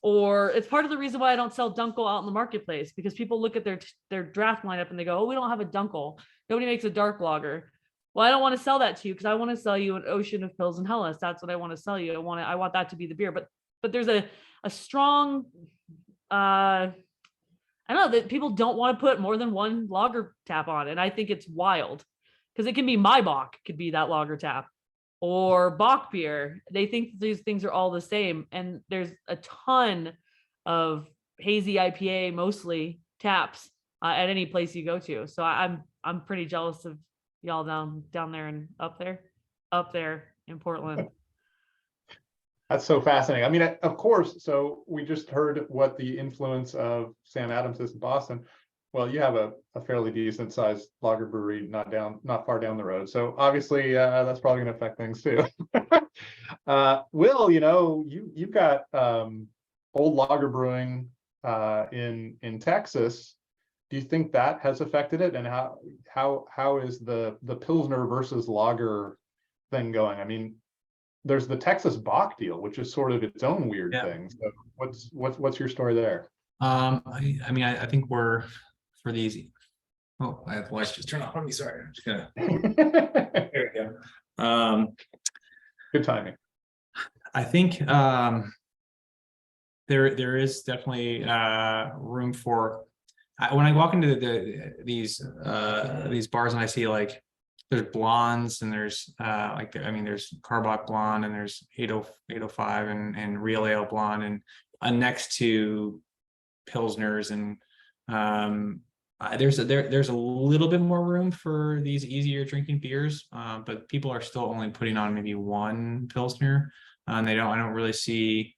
Or it's part of the reason why I don't sell Dunkel out in the marketplace, because people look at their draft lineup and they go, oh, we don't have a Dunkel. Nobody makes a dark lager. Well, I don't want to sell that to you because I want to sell you an ocean of Pils and Helles. That's what I want to sell you. I want that to be the beer. But there's a strong, I don't know, that people don't want to put more than one lager tap on. And I think it's wild because it can be Maibach, could be that lager tap, or Bock beer. They think these things are all the same. And there's a ton of hazy IPA, mostly taps at any place you go to. So I'm pretty jealous of y'all down there and up there in Portland. That's so fascinating. I mean, of course, so we just heard what the influence of Sam Adams is in Boston. Well, you have a fairly decent sized lager brewery not far down the road. So obviously that's probably going to affect things too. Will, you've got old lager brewing in Texas. Do you think that has affected it? And how is the Pilsner versus lager thing going? I mean, there's the Texas Bock deal, which is sort of its own weird thing. So what's your story there? I think we're for these. Oh, I have the lights just turned off on me. Sorry, I'm just gonna. There we go. Good timing. I think there is definitely room for. When I walk into these bars and I see like there's blondes and there's there's Carbach blonde and there's 805 and real ale blonde and next to Pilsners and there's a little bit more room for these easier drinking beers, but people are still only putting on maybe one Pilsner, and I don't really see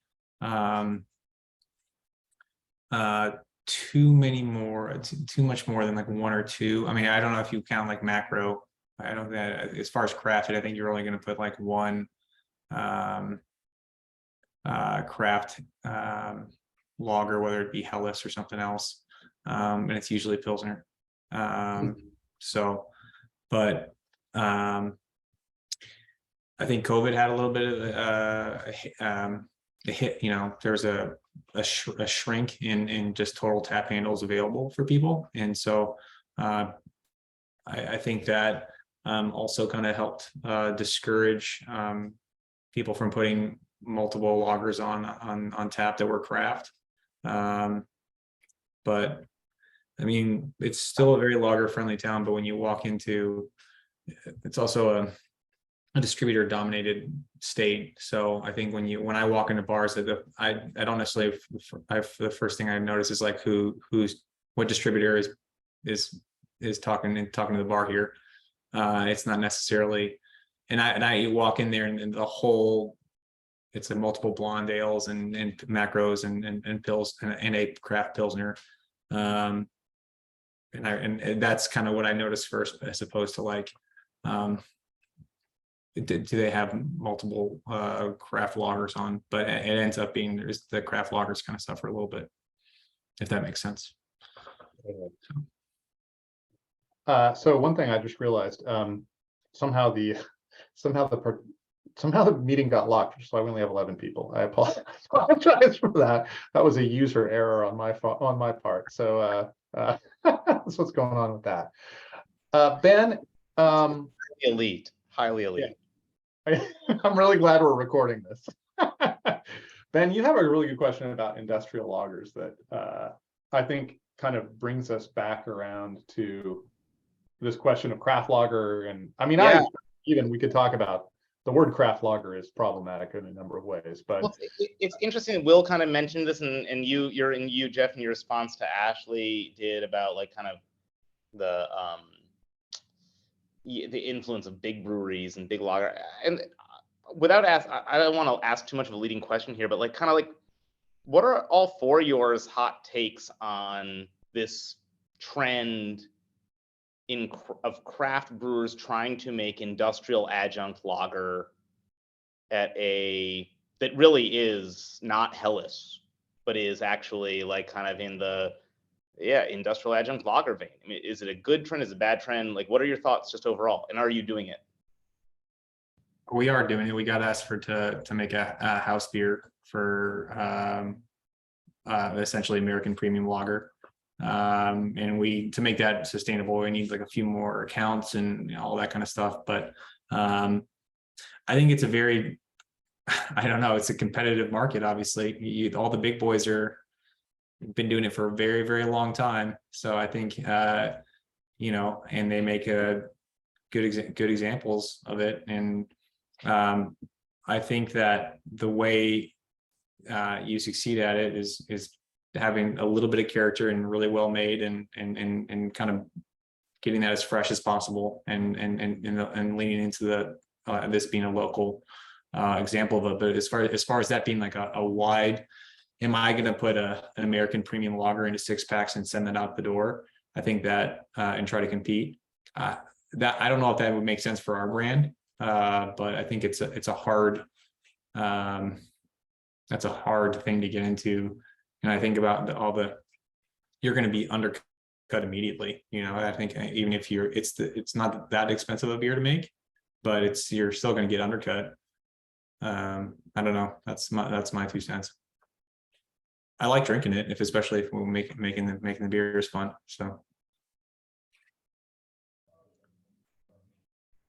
too much more than like one or two. I mean, I don't know if you count like macro. I don't think that as far as crafted, I think you're only going to put like one craft lager, whether it be Helles or something else, and it's usually Pilsner. But I think COVID had a little bit of there's a shrink in just total tap handles available for people. And so I think that also kind of helped discourage people from putting multiple lagers on tap that were craft. But I mean, it's still a very lager friendly town, but when you walk into, it's also a distributor dominated state. So I think when I walk into bars, I don't necessarily, the first thing I notice is like what distributor is talking to the bar here. It's not necessarily, and I walk in there and the whole, it's a multiple blonde ales and macros and pills and a craft pilsner. And that's kind of what I noticed first, as opposed to like, do they have multiple craft lagers on? But it ends up being the craft lagers kind of suffer a little bit, if that makes sense. So one thing I just realized, somehow the meeting got locked, so I only have 11 people. I apologize for that. That was a user error on my part. So that's what's going on with that. Ben, elite, highly elite. Yeah. I'm really glad we're recording this. Ben, you have a really good question about industrial lagers that I think kind of brings us back around to this question of craft lager. And I mean, we could talk about the word craft lager is problematic in a number of ways, but well, it's interesting. Will kind of mentioned this, and you, Jeff, in your response to Ashleigh did about like kind of the influence of big breweries and big lager. And without I don't want to ask too much of a leading question here, but like kind of like, what are all four of yours hot takes on this trend of craft brewers trying to make industrial adjunct lager that really is not Helles, but is actually like kind of in the industrial adjunct lager vein? I mean, is it a good trend? Is it a bad trend? Like, what are your thoughts just overall? And are you doing it? We are doing it. We got asked to make a house beer for essentially American premium lager. And to make that sustainable, we need like a few more accounts and all that kind of stuff. But I think it's I don't know, it's a competitive market. Obviously, all the big boys been doing it for a very, very long time. So I think, and they make good examples of it. And I think that the way you succeed at it is having a little bit of character and really well made and kind of getting that as fresh as possible and leaning into this being a local example of it. But as far as that being like a wide, am I going to put an American premium lager into 6-packs and send that out the door? I think that and try to compete. That I don't know if that would make sense for our brand, but I think it's a hard that's a hard thing to get into. And I think about you're going to be undercut immediately. I think even if it's not that expensive a beer to make, but you're still going to get undercut. I don't know. That's my 2 cents. I like drinking it, especially if we're making the beers fun. So.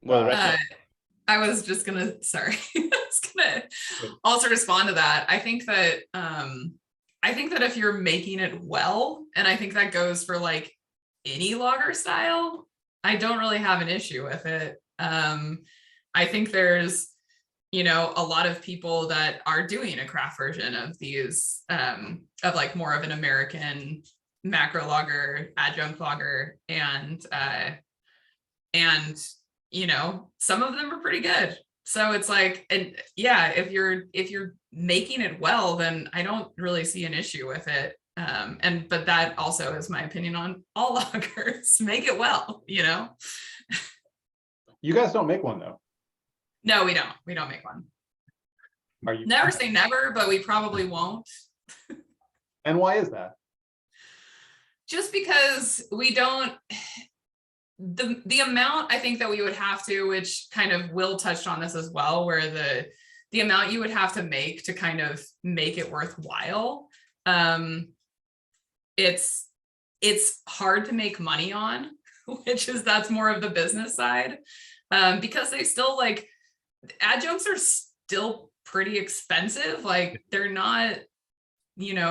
Well, I was just gonna, sorry, I was gonna also respond to that. I think that if you're making it well, and I think that goes for like any lager style, I don't really have an issue with it. I think there's, a lot of people that are doing a craft version of these, of like more of an American macro lager, adjunct lager, and some of them are pretty good. So it's like, and yeah, if you're making it well, then I don't really see an issue with it. But that also is my opinion on all lagers. Make it well, You guys don't make one though. No, we don't. We don't make one. Are you? Never say never, but we probably won't. And why is that? Just because we don't. The amount I think that we would have to, which kind of Will touched on this as well, where the amount you would have to make to kind of make it worthwhile, it's hard to make money on, that's more of the business side, because they still like adjuncts are still pretty expensive. Like they're not,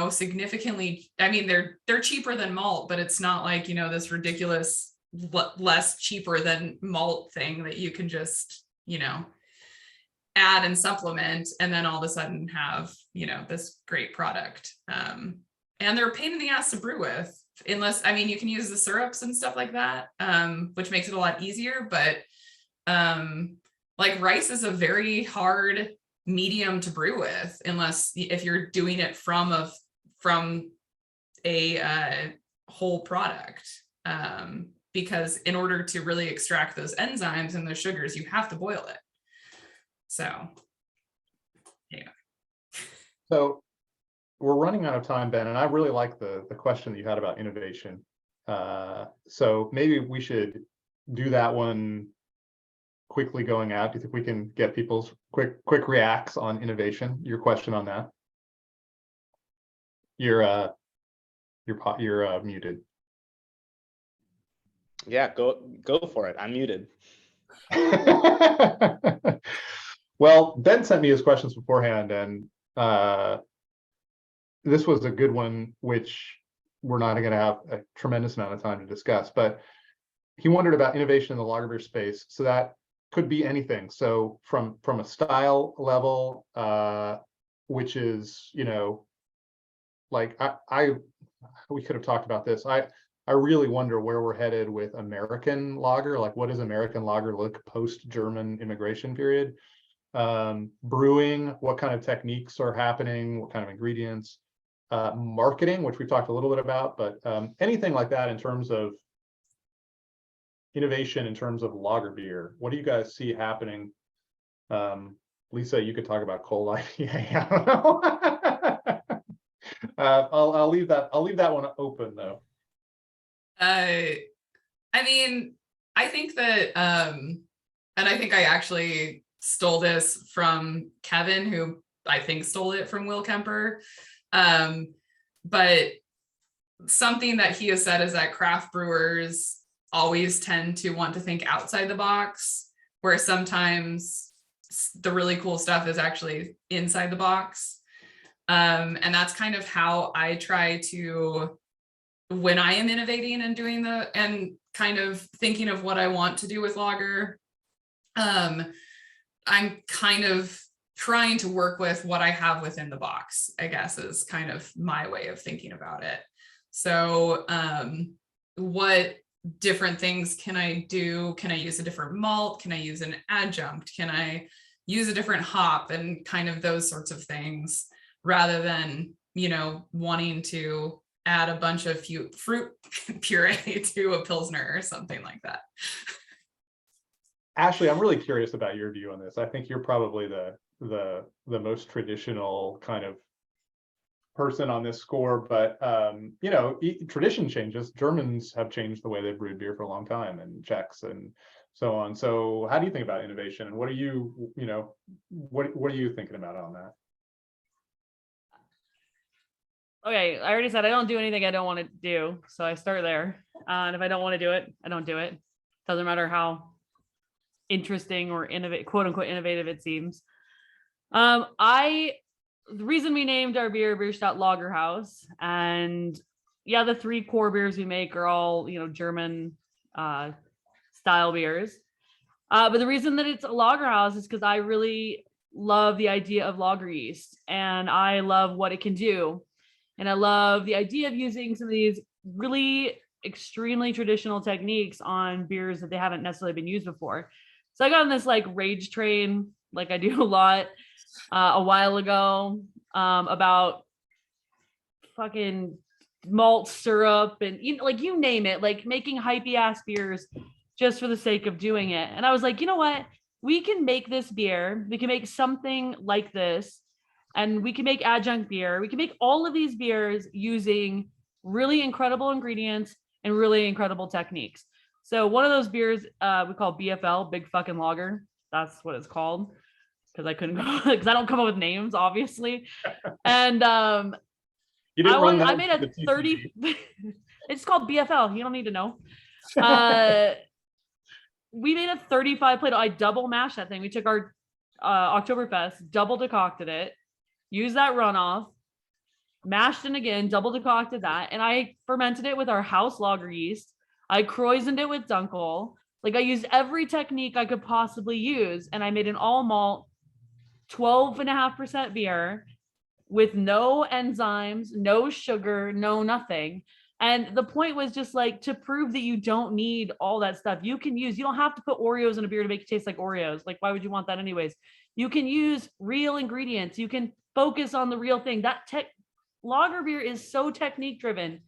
significantly, I mean, they're cheaper than malt, but it's not like, this ridiculous less cheaper than malt thing that you can just, add and supplement and then all of a sudden have, this great product. And they're a pain in the ass to brew with, unless, I mean, you can use the syrups and stuff like that, which makes it a lot easier, but like rice is a very hard medium to brew with, unless if you're doing it from a whole product, because in order to really extract those enzymes and those sugars, you have to boil it. So yeah. So we're running out of time, Ben, and I really like the question that you had about innovation. So maybe we should do that one quickly going out. Do you think we can get people's quick reacts on innovation? Your question on that? You're muted. Yeah, go for it. I'm muted. Well, Ben sent me his questions beforehand, and this was a good one, which we're not going to have a tremendous amount of time to discuss, but he wondered about innovation in the lager beer space. So that could be anything. So from a style level, which is, like we could have talked about this. I really wonder where we're headed with American lager. Like, what does American lager look post-German immigration period? Brewing, what kind of techniques are happening? What kind of ingredients? Marketing, which we've talked a little bit about, but anything like that in terms of innovation, in terms of lager beer. What do you guys see happening? Lisa, you could talk about cold IPA. I don't know. I'll leave that one open though. I mean, I think that, and I think I actually stole this from Kevin, who I think stole it from Will Kemper. But something that he has said is that craft brewers always tend to want to think outside the box, where sometimes the really cool stuff is actually inside the box. And that's kind of how I try to, when I am innovating and doing and kind of thinking of what I want to do with lager, I'm kind of trying to work with what I have within the box, I guess, is kind of my way of thinking about it. So what different things can I do? Can I use a different malt? Can I use an adjunct? Can I use a different hop? And kind of those sorts of things, rather than, wanting to add a bunch of fruit puree to a Pilsner or something like that. Ashleigh, I'm really curious about your view on this. I think you're probably the most traditional kind of person on this score, but tradition changes. Germans have changed the way they brewed beer for a long time, and Czechs and so on. So how do you think about innovation, and what are you thinking about on that? Okay, I already said I don't do anything I don't want to do, so I start there. And if I don't want to do it, I don't do it. Doesn't matter how interesting or quote unquote innovative it seems. The reason we named our beer Bierstadt Lager House, and yeah, the 3 core beers we make are all, German style beers. But the reason that it's a lager house is because I really love the idea of lager yeast, and I love what it can do. And I love the idea of using some of these really extremely traditional techniques on beers that they haven't necessarily been used before. So I got on this like rage train, like I do a lot, a while ago, about fucking malt syrup and you name it, like making hypey ass beers just for the sake of doing it. And I was like, you know what? We can make this beer. We can make something like this, and we can make adjunct beer. We can make all of these beers using really incredible ingredients and really incredible techniques. So one of those beers we call BFL, Big Fucking Lager. That's what it's called. because I couldn't because I don't come up with names, obviously. And You didn't run that I made a to the 30. TCG. It's called BFL. You don't need to know. We made a 35 plate. I double mashed that thing. We took our Oktoberfest, double decocted it, used that runoff, mashed it again, double decocted that, and I fermented it with our house lager yeast. I krausened it with Dunkel. Like I used every technique I could possibly use, and I made an all malt 12.5% beer with no enzymes, no sugar, no nothing. And the point was just like to prove that you don't need all that stuff. You don't have to put Oreos in a beer to make it taste like Oreos. Like, why would you want that anyways? You can use real ingredients. You can focus on the real thing. Lager beer is so technique driven.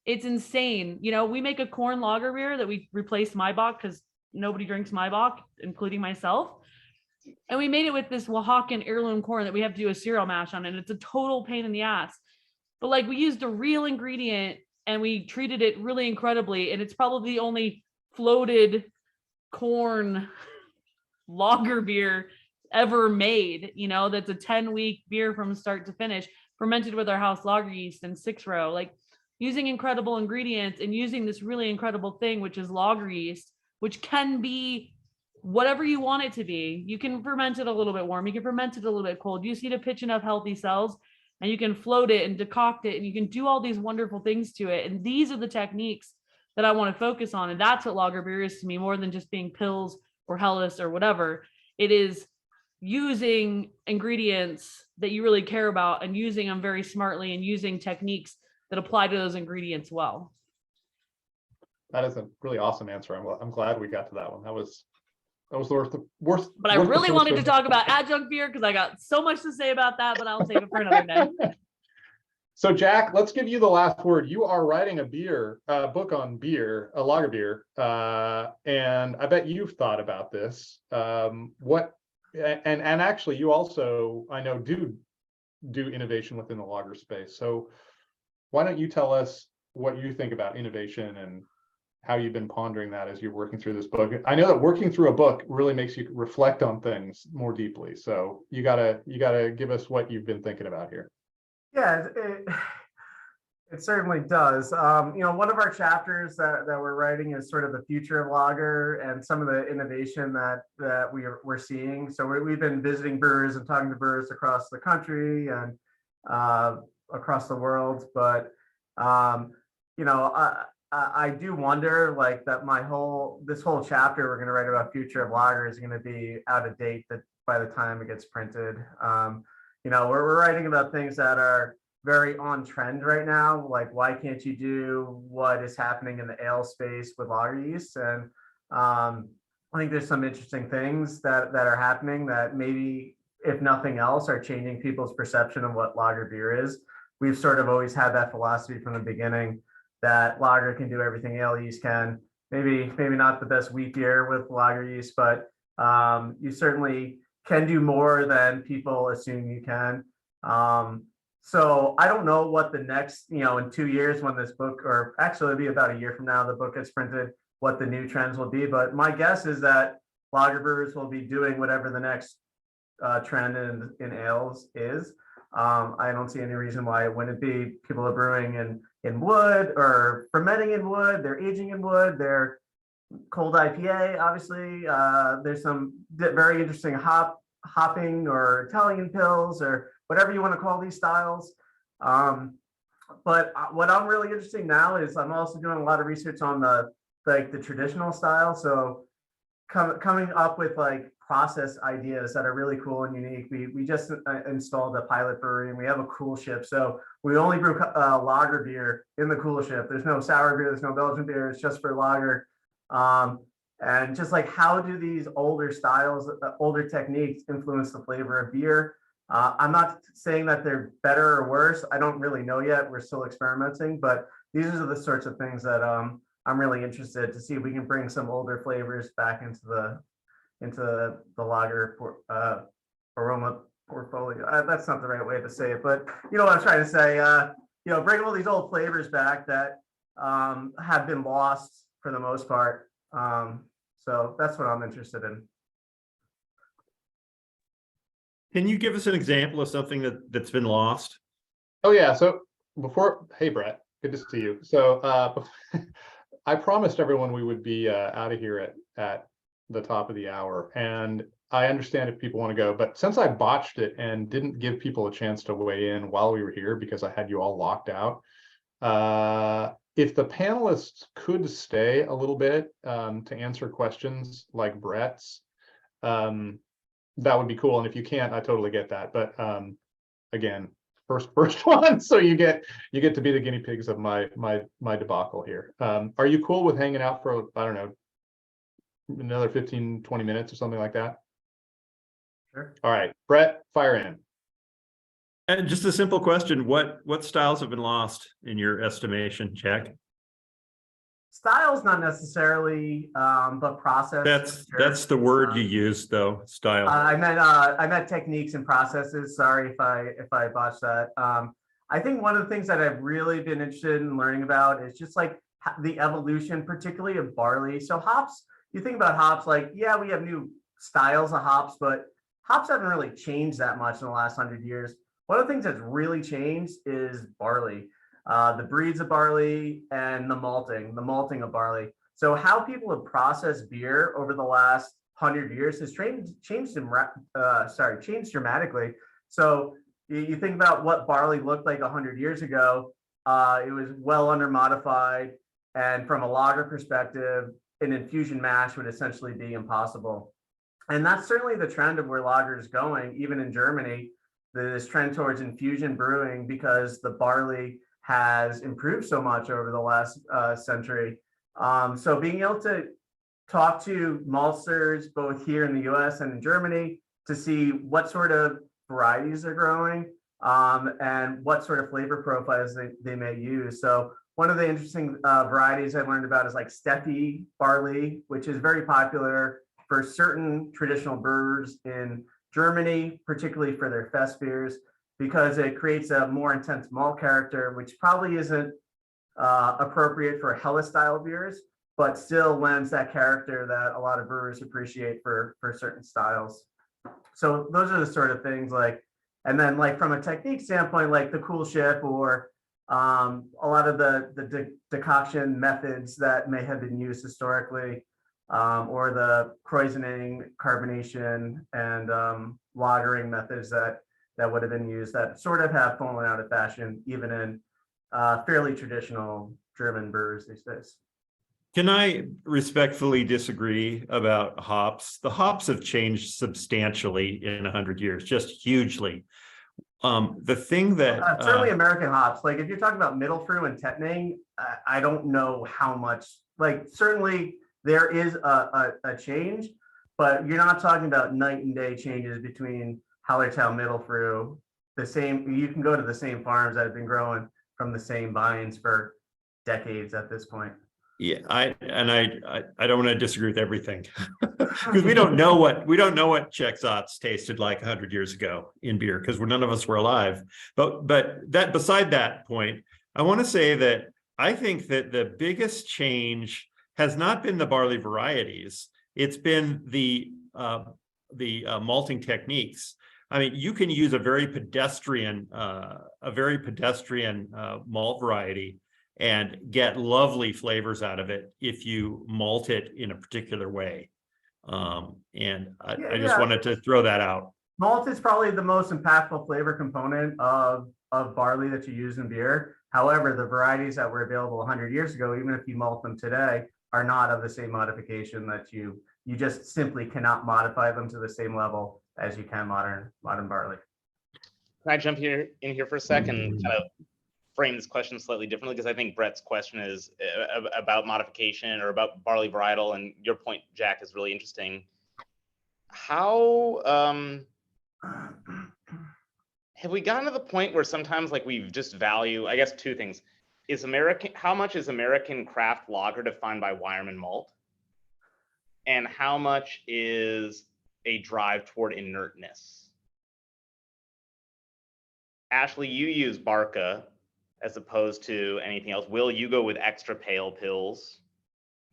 It's insane. You know, we make a corn lager beer that we replaced Maibach because nobody drinks Maibach, including myself. And we made it with this Oaxacan heirloom corn that we have to do a cereal mash on. And it's a total pain in the ass. But like we used a real ingredient and we treated it really incredibly. And it's probably the only floated corn lager beer ever made, you know, that's a 10-week beer from start to finish, fermented with our house lager yeast and 6-row, like using incredible ingredients and using this really incredible thing, which is lager yeast, which can be whatever you want it to be. You can ferment it a little bit warm. You can ferment it a little bit cold. You just need to pitch enough healthy cells and you can float it and decoct it and you can do all these wonderful things to it. And these are the techniques that I want to focus on. And that's what lager beer is to me, more than just being pills or Helles or whatever. It is using ingredients that you really care about and using them very smartly and using techniques that apply to those ingredients well. That is a really awesome answer. I'm glad we got to that one. That was worth. But I really wanted to talk about adjunct beer because I got so much to say about that, but I'll save it for another day. So Jack, let's give you the last word. You are writing a book on beer, a lager beer, and I bet you've thought about this. And actually, you also, I know, do innovation within the lager space. So why don't you tell us what you think about innovation and how you've been pondering that as you're working through this book? I know that working through a book really makes you reflect on things more deeply. So you gotta give us what you've been thinking about here. Yeah, it certainly does. One of our chapters that we're writing is sort of the future of lager and some of the innovation that we're seeing. So we've been visiting brewers and talking to brewers across the country and across the world. But I do wonder, like, that this whole chapter we're going to write about future of lager is going to be out of date that by the time it gets printed. We're writing about things that are very on trend right now, like why can't you do what is happening in the ale space with lager yeast? And I think there's some interesting things that are happening that maybe, if nothing else, are changing people's perception of what lager beer is. We've sort of always had that philosophy from the beginning that lager can do everything ale yeast can. Maybe not the best wheat beer with lager yeast, but you certainly can do more than people assume you can. So I don't know what the next, in 2 years when this book, or actually it'll be about a year from now, the book gets printed, what the new trends will be. But my guess is that lager brewers will be doing whatever the next trend in ales is. I don't see any reason why it wouldn't be. People are brewing in wood or fermenting in wood, they're aging in wood, they're cold IPA, obviously. There's some very interesting hopping or Italian pills or whatever you want to call these styles. But what I'm really interested now is I'm also doing a lot of research on the traditional style. So coming up with like process ideas that are really cool and unique. We just installed a pilot brewery and we have a cool ship. So we only brew lager beer in the cool ship. There's no sour beer, there's no Belgian beer. It's just for lager. And just like, how do these older styles, older techniques influence the flavor of beer? I'm not saying that they're better or worse. I don't really know yet. We're still experimenting, but these are the sorts of things that I'm really interested to see if we can bring some older flavors back into the lager aroma portfolio. That's not the right way to say it, but you know what I'm trying to say. Bring all these old flavors back that have been lost for the most part. So that's what I'm interested in. Can you give us an example of something that's been lost? Oh yeah, so hey Brett, good to see you. So I promised everyone we would be out of here at the top of the hour, and I understand if people want to go, but since I botched it and didn't give people a chance to weigh in while we were here because I had you all locked out, if the panelists could stay a little bit to answer questions like Brett's, that would be cool. And if you can't, I totally get that. But again, first one, so you get to be the guinea pigs of my debacle here. Are you cool with hanging out for, I don't know, another 15, 20 minutes or something like that? Sure. All right, Brett, fire in. And just a simple question: what styles have been lost in your estimation, Jack? Styles, not necessarily, but process. That's the word you use, though. Style. I meant techniques and processes. Sorry if I botched that. I think one of the things that I've really been interested in learning about is just like the evolution, particularly of barley. So hops, you think about hops, like, yeah, we have new styles of hops, but hops haven't really changed that much in the last 100 years. One of the things that's really changed is barley, the breeds of barley and the malting of barley. So how people have processed beer over the last 100 years has changed dramatically. So you think about what barley looked like 100 years ago. It was well under modified, and from a lager perspective, an infusion mash would essentially be impossible. And that's certainly the trend of where lager is going, even in Germany, this trend towards infusion brewing, because the barley has improved so much over the last century. So being able to talk to maltsters both here in the US and in Germany to see what sort of varieties they're growing and what sort of flavor profiles they may use. So one of the interesting varieties I learned about is like Steffi barley, which is very popular for certain traditional brewers in Germany, particularly for their fest beers, because it creates a more intense malt character, which probably isn't appropriate for Helles style beers, but still lends that character that a lot of brewers appreciate for certain styles. So those are the sort of things like, and then like from a technique standpoint, like the cool ship or a lot of the decoction methods that may have been used historically, or the krausening, carbonation, and lagering methods that would have been used that sort of have fallen out of fashion, even in fairly traditional German brewers these days. Can I respectfully disagree about hops? The hops have changed substantially in 100 years, just hugely. The thing that certainly American hops, like if you're talking about Mittelfrüh and Tettnang, I don't know how much. Like certainly there is a change, but you're not talking about night and day changes between Hallertau, Mittelfrüh. The same, you can go to the same farms that have been growing from the same vines for decades at this point. Yeah, I don't want to disagree with everything because we don't know what Czech Zots tasted like 100 years ago in beer because none of us were alive. But that beside that point, I want to say that I think that the biggest change has not been the barley varieties; it's been the malting techniques. I mean, you can use a very pedestrian malt variety and get lovely flavors out of it if you malt it in a particular way. And I just wanted to throw that out. Malt is probably the most impactful flavor component of barley that you use in beer. However, the varieties that were available 100 years ago, even if you malt them today, are not of the same modification that you just simply cannot modify them to the same level as you can modern barley. Can I jump in here for a second, kind of frame this question slightly differently, because I think Brett's question is about modification or about barley varietal, and your point, Jack, is really interesting. How have we gotten to the point where sometimes like we just value, I guess, two things. How much is American craft lager defined by Weyermann malt? And how much is a drive toward inertness? Ashleigh, you use Barca as opposed to anything else. Will, you go with extra pale pills?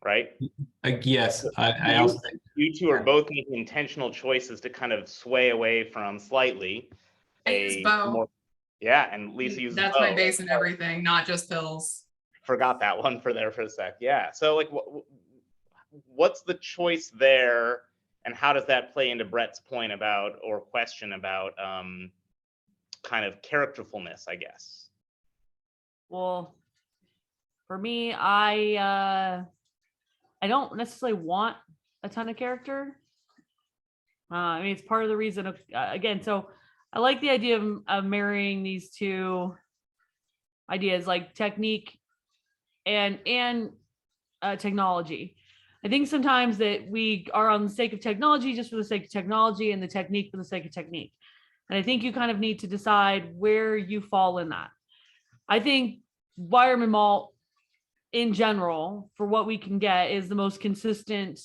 right? Yes, I You, also think you two are both making intentional choices to kind of sway away from slightly I use Bo. more, yeah, and Lisa uses That's my Bo. base in everything, not just pills. Forgot that one for a sec. Yeah. So like, what's the choice there, and how does that play into Brett's point about, or question about, kind of characterfulness, I guess? Well, for me, I don't necessarily want a ton of character. I mean, it's part of the reason of, again, so I like the idea of marrying these two ideas, like technique and technology. I think sometimes that we are on the sake of technology just for the sake of technology, and the technique for the sake of technique. And I think you kind of need to decide where you fall in that. I think Weyermann malt in general, for what we can get, is the most consistent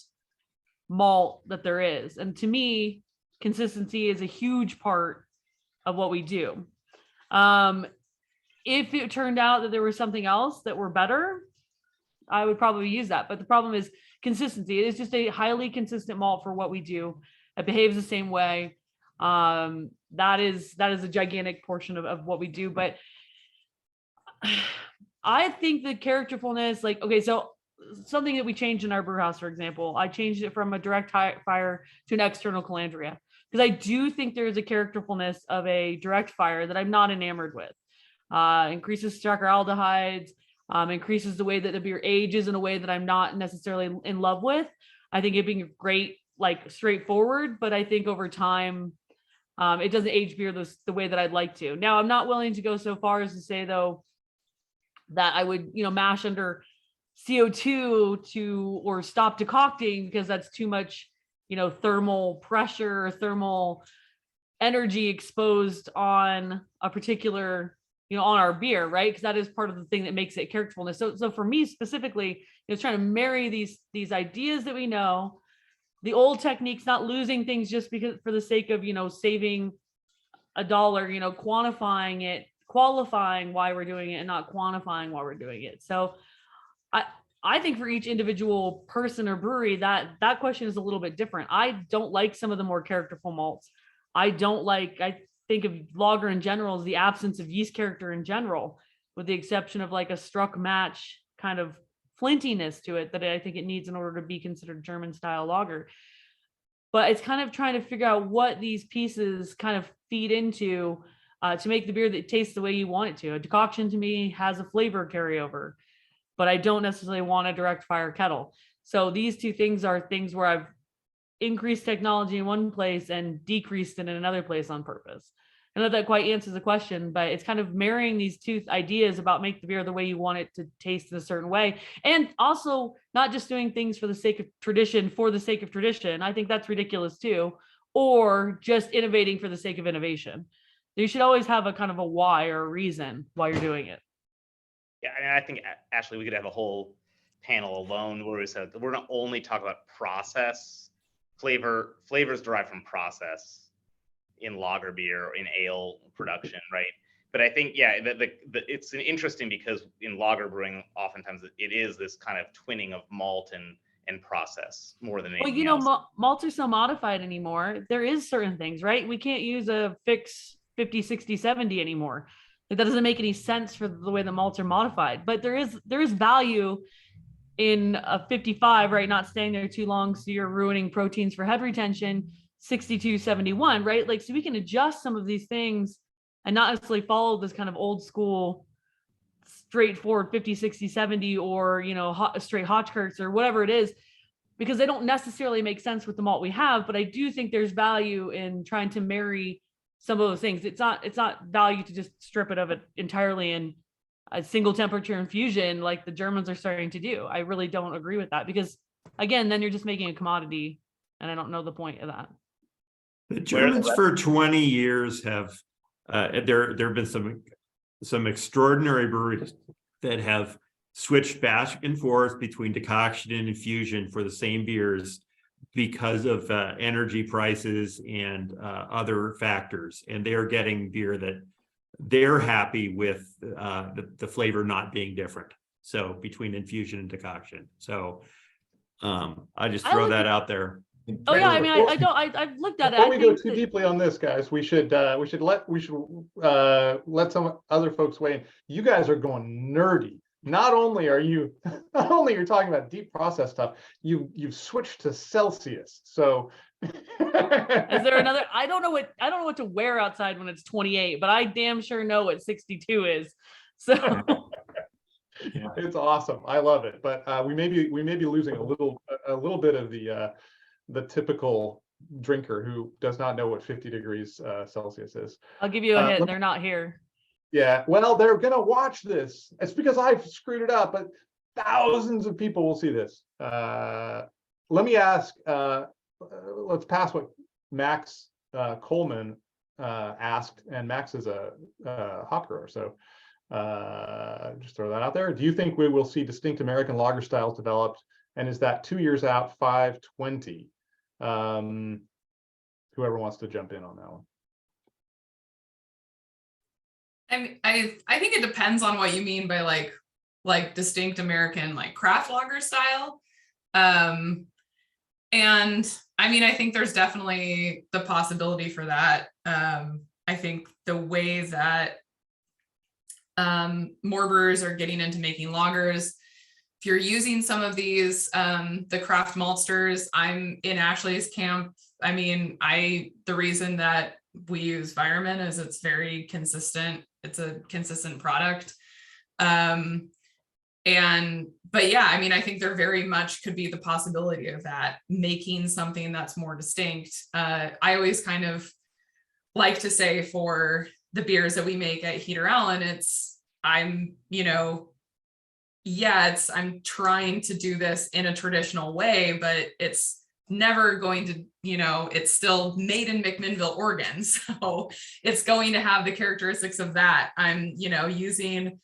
malt that there is. And to me, consistency is a huge part of what we do. If it turned out that there was something else that were better, I would probably use that. But the problem is consistency. It is just a highly consistent malt for what we do. It behaves the same way. That is a gigantic portion of what we do. But I think the characterfulness, like, okay, so something that we changed in our brew house, for example, I changed it from a direct fire to an external calandria, because I do think there is a characterfulness of a direct fire that I'm not enamored with. Increases aldehydes, increases the way that the beer ages in a way that I'm not necessarily in love with. I think it being great, like straightforward, but I think over time, it doesn't age beer the way that I'd like to. Now, I'm not willing to go so far as to say, though, that I would, mash under CO2 or stop decocting, because that's too much, thermal pressure, thermal energy exposed on a particular, on our beer, right? Because that is part of the thing that makes it characterfulness. So for me specifically, trying to marry these ideas that we know, the old techniques, not losing things just because for the sake of, saving $1, quantifying it, qualifying why we're doing it, and not quantifying why we're doing it. So I think for each individual person or brewery, that question is a little bit different. I don't like some of the more characterful malts. I think of lager in general as the absence of yeast character in general, with the exception of like a struck match kind of flintiness to it that I think it needs in order to be considered German style lager. But it's kind of trying to figure out what these pieces kind of feed into to make the beer that tastes the way you want it to. A decoction to me has a flavor carryover, but I don't necessarily want a direct fire kettle. So these two things are things where I've increased technology in one place and decreased it in another place on purpose. I know that quite answers the question, but it's kind of marrying these two ideas about make the beer the way you want it to taste in a certain way. And also not just doing things for the sake of tradition, for the sake of tradition. I think that's ridiculous too. Or just innovating for the sake of innovation. You should always have a kind of a why or a reason why you're doing it. Yeah, and I think, Ashleigh, we could have a whole panel alone where we said we're not only talk about process, flavors derived from process in lager beer or in ale production, right? But I think, yeah, it's interesting because in lager brewing, oftentimes it is this kind of twinning of malt and process more than anything else. Malts are so modified anymore. There is certain things, right? We can't use a fix 50, 60, 70 anymore. That doesn't make any sense for the way the malts are modified. But there is value in a 55, right? Not staying there too long, so you're ruining proteins for head retention. 62, 71, right? Like, so we can adjust some of these things and not necessarily follow this kind of old school, straightforward 50, 60, 70, or, straight Hotchkirks or whatever it is, because they don't necessarily make sense with the malt we have. But I do think there's value in trying to marry some of those things. It's not value to just strip it of it entirely in a single temperature infusion like the Germans are starting to do. I really don't agree with that, because again, then you're just making a commodity, and I don't know the point of that. The Germans for 20 years have there have been some extraordinary breweries that have switched back and forth between decoction and infusion for the same beers because of energy prices and other factors, and they're getting beer that they're happy with the flavor not being different. So between infusion and decoction. So I just I throw look that at- out there. Oh yeah, I mean, Before- I've looked at it. Before I we go think too that- deeply on this, guys, we should let some other folks weigh in. You guys are going nerdy. Not only are you, not only you're talking about deep process stuff, you've switched to Celsius. So Is there another? I don't know what to wear outside when it's 28, but I damn sure know what 62 is. So Yeah. It's awesome. I love it. But we may be losing a little bit of the typical drinker who does not know what 50 degrees Celsius is. I'll give you a hint. let- They're not here. Yeah, well, they're gonna watch this. It's because I've screwed it up, but thousands of people will see this. Let me ask. Let's pass what Max Coleman asked, and Max is a hop grower, so just throw that out there. Do you think we will see distinct American lager styles developed, and is that 2 years out, 520? Whoever wants to jump in on that one. I think it depends on what you mean by like distinct American like craft lager style. And I mean, I think there's definitely the possibility for that. I think the way that more brewers are getting into making lagers, if you're using some of these the craft maltsters, I'm in Ashleigh's camp. I mean, the reason that we use Vireman is it's very consistent. It's a consistent product. But yeah, I mean, I think there very much could be the possibility of that, making something that's more distinct. I always kind of like to say for the beers that we make at Heater Allen, I'm trying to do this in a traditional way, but it's never going to, it's still made in McMinnville, Oregon. So it's going to have the characteristics of that. I'm, using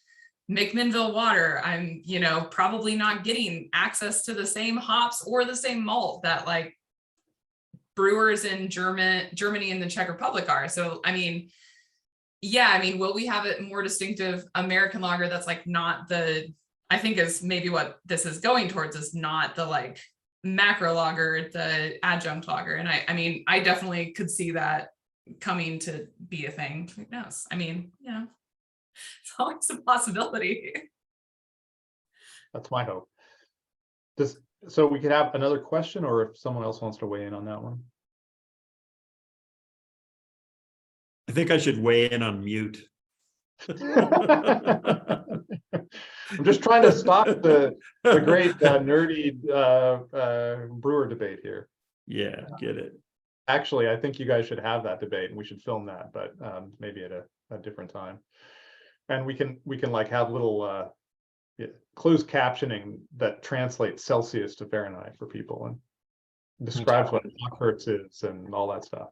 McMinnville water. I'm, probably not getting access to the same hops or the same malt that like brewers in Germany and the Czech Republic are. So, I mean, yeah, I mean, will we have a more distinctive American lager that's like not I think is maybe what this is going towards, is not the like macro lager, the adjunct lager. And I mean, I definitely could see that coming to be a thing. Who knows? I mean, it's always a possibility. That's my hope. So we could have another question, or if someone else wants to weigh in on that one. I think I should weigh in on mute. I'm just trying to stop the great nerdy brewer debate here. Yeah, get it. Actually, I think you guys should have that debate, and we should film that, but maybe at a different time. And we can like have little closed captioning that translates Celsius to Fahrenheit for people and describes what hertz is and all that stuff.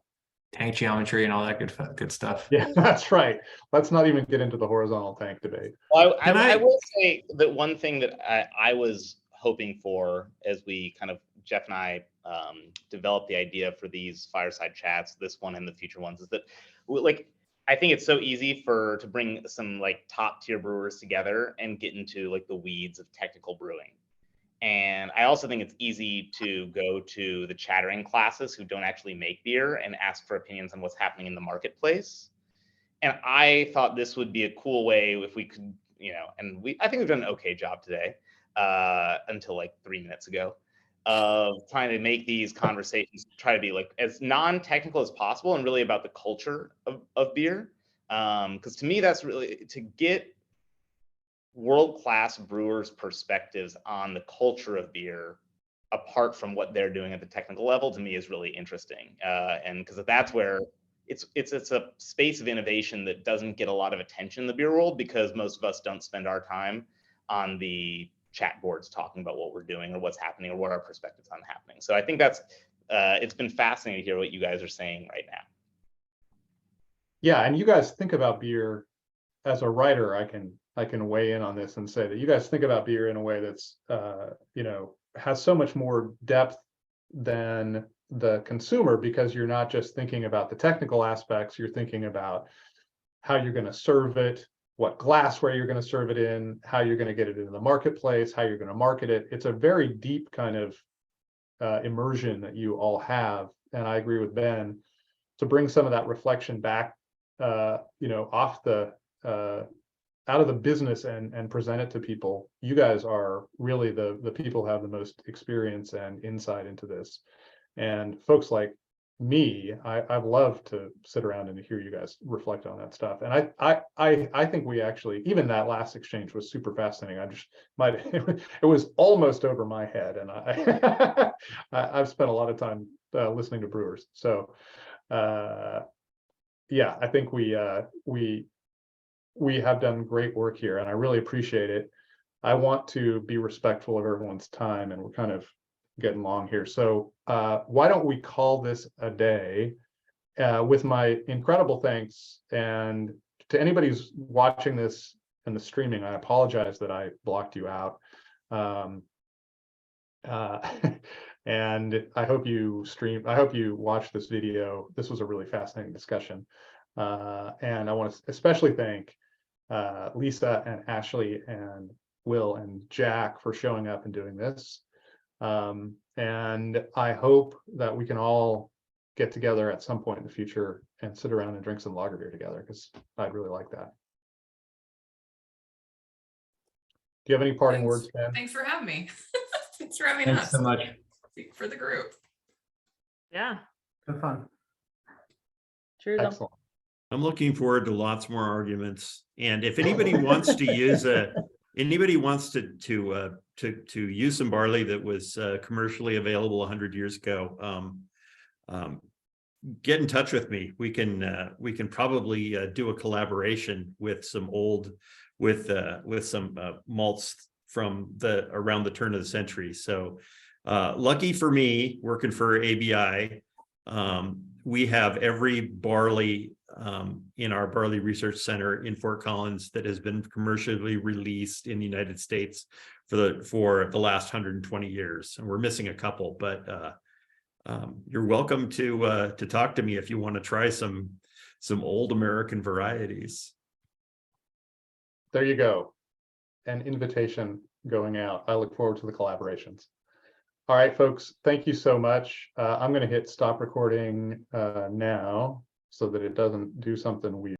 Tank geometry and all that good stuff. Yeah, that's right. Let's not even get into the horizontal tank debate. Well, I will say that one thing that I was hoping for as we kind of, Jeff and I developed the idea for these fireside chats, this one and the future ones, is that like, I think it's so easy to bring some like top tier brewers together and get into like the weeds of technical brewing. And I also think it's easy to go to the chattering classes who don't actually make beer and ask for opinions on what's happening in the marketplace. And I thought this would be a cool way if we could, and I think we've done an okay job today until like 3 minutes ago of trying to make these conversations try to be like as non-technical as possible and really about the culture of beer. Because to me, that's really to get world-class brewers' perspectives on the culture of beer apart from what they're doing at the technical level, to me is really interesting. And because that's where it's a space of innovation that doesn't get a lot of attention in the beer world, because most of us don't spend our time on the chat boards talking about what we're doing or what's happening or what our perspectives on happening. So I think that's it's been fascinating to hear what you guys are saying right now. Yeah, and you guys think about beer as a writer. I can weigh in on this and say that you guys think about beer in a way that's has so much more depth than the consumer, because you're not just thinking about the technical aspects, you're thinking about how you're going to serve it, what glassware you're going to serve it in, how you're going to get it into the marketplace, how you're going to market it. It's a very deep kind of immersion that you all have. And I agree with Ben to bring some of that reflection back, off the out of the business and present it to people. You guys are really the people who have the most experience and insight into this. And folks like me, I've loved to sit around and hear you guys reflect on that stuff. And I think we actually, even that last exchange was super fascinating. I just it was almost over my head, and I've spent a lot of time listening to brewers. So yeah, I think we have done great work here, and I really appreciate it. I want to be respectful of everyone's time, and we're kind of getting long here. So why don't we call this a day with my incredible thanks. And to anybody who's watching this in the streaming, I apologize that I blocked you out. And I hope you watch this video. This was a really fascinating discussion. And I want to especially thank Lisa and Ashleigh and Will and Jack for showing up and doing this. And I hope that we can all get together at some point in the future and sit around and drink some lager beer together, because I'd really like that. Do you have any parting words, Ben? Thanks for having me. Thanks for having Thanks us. so much. Speak for the group. Yeah, Good fun. cheers. Excellent. I'm looking forward to lots more arguments. And if anybody wants to use anybody wants to use some barley that was commercially available 100 years ago, get in touch with me. We can probably do a collaboration with some malts from around the turn of the century. So lucky for me, working for ABI, we have every barley in our barley research center in Fort Collins that has been commercially released in the United States for the last 120 years. And we're missing a couple, but you're welcome to talk to me if you want to try some old American varieties. There you go. An invitation going out. I look forward to the collaborations. All right, folks, thank you so much. I'm going to hit stop recording now so that it doesn't do something weird.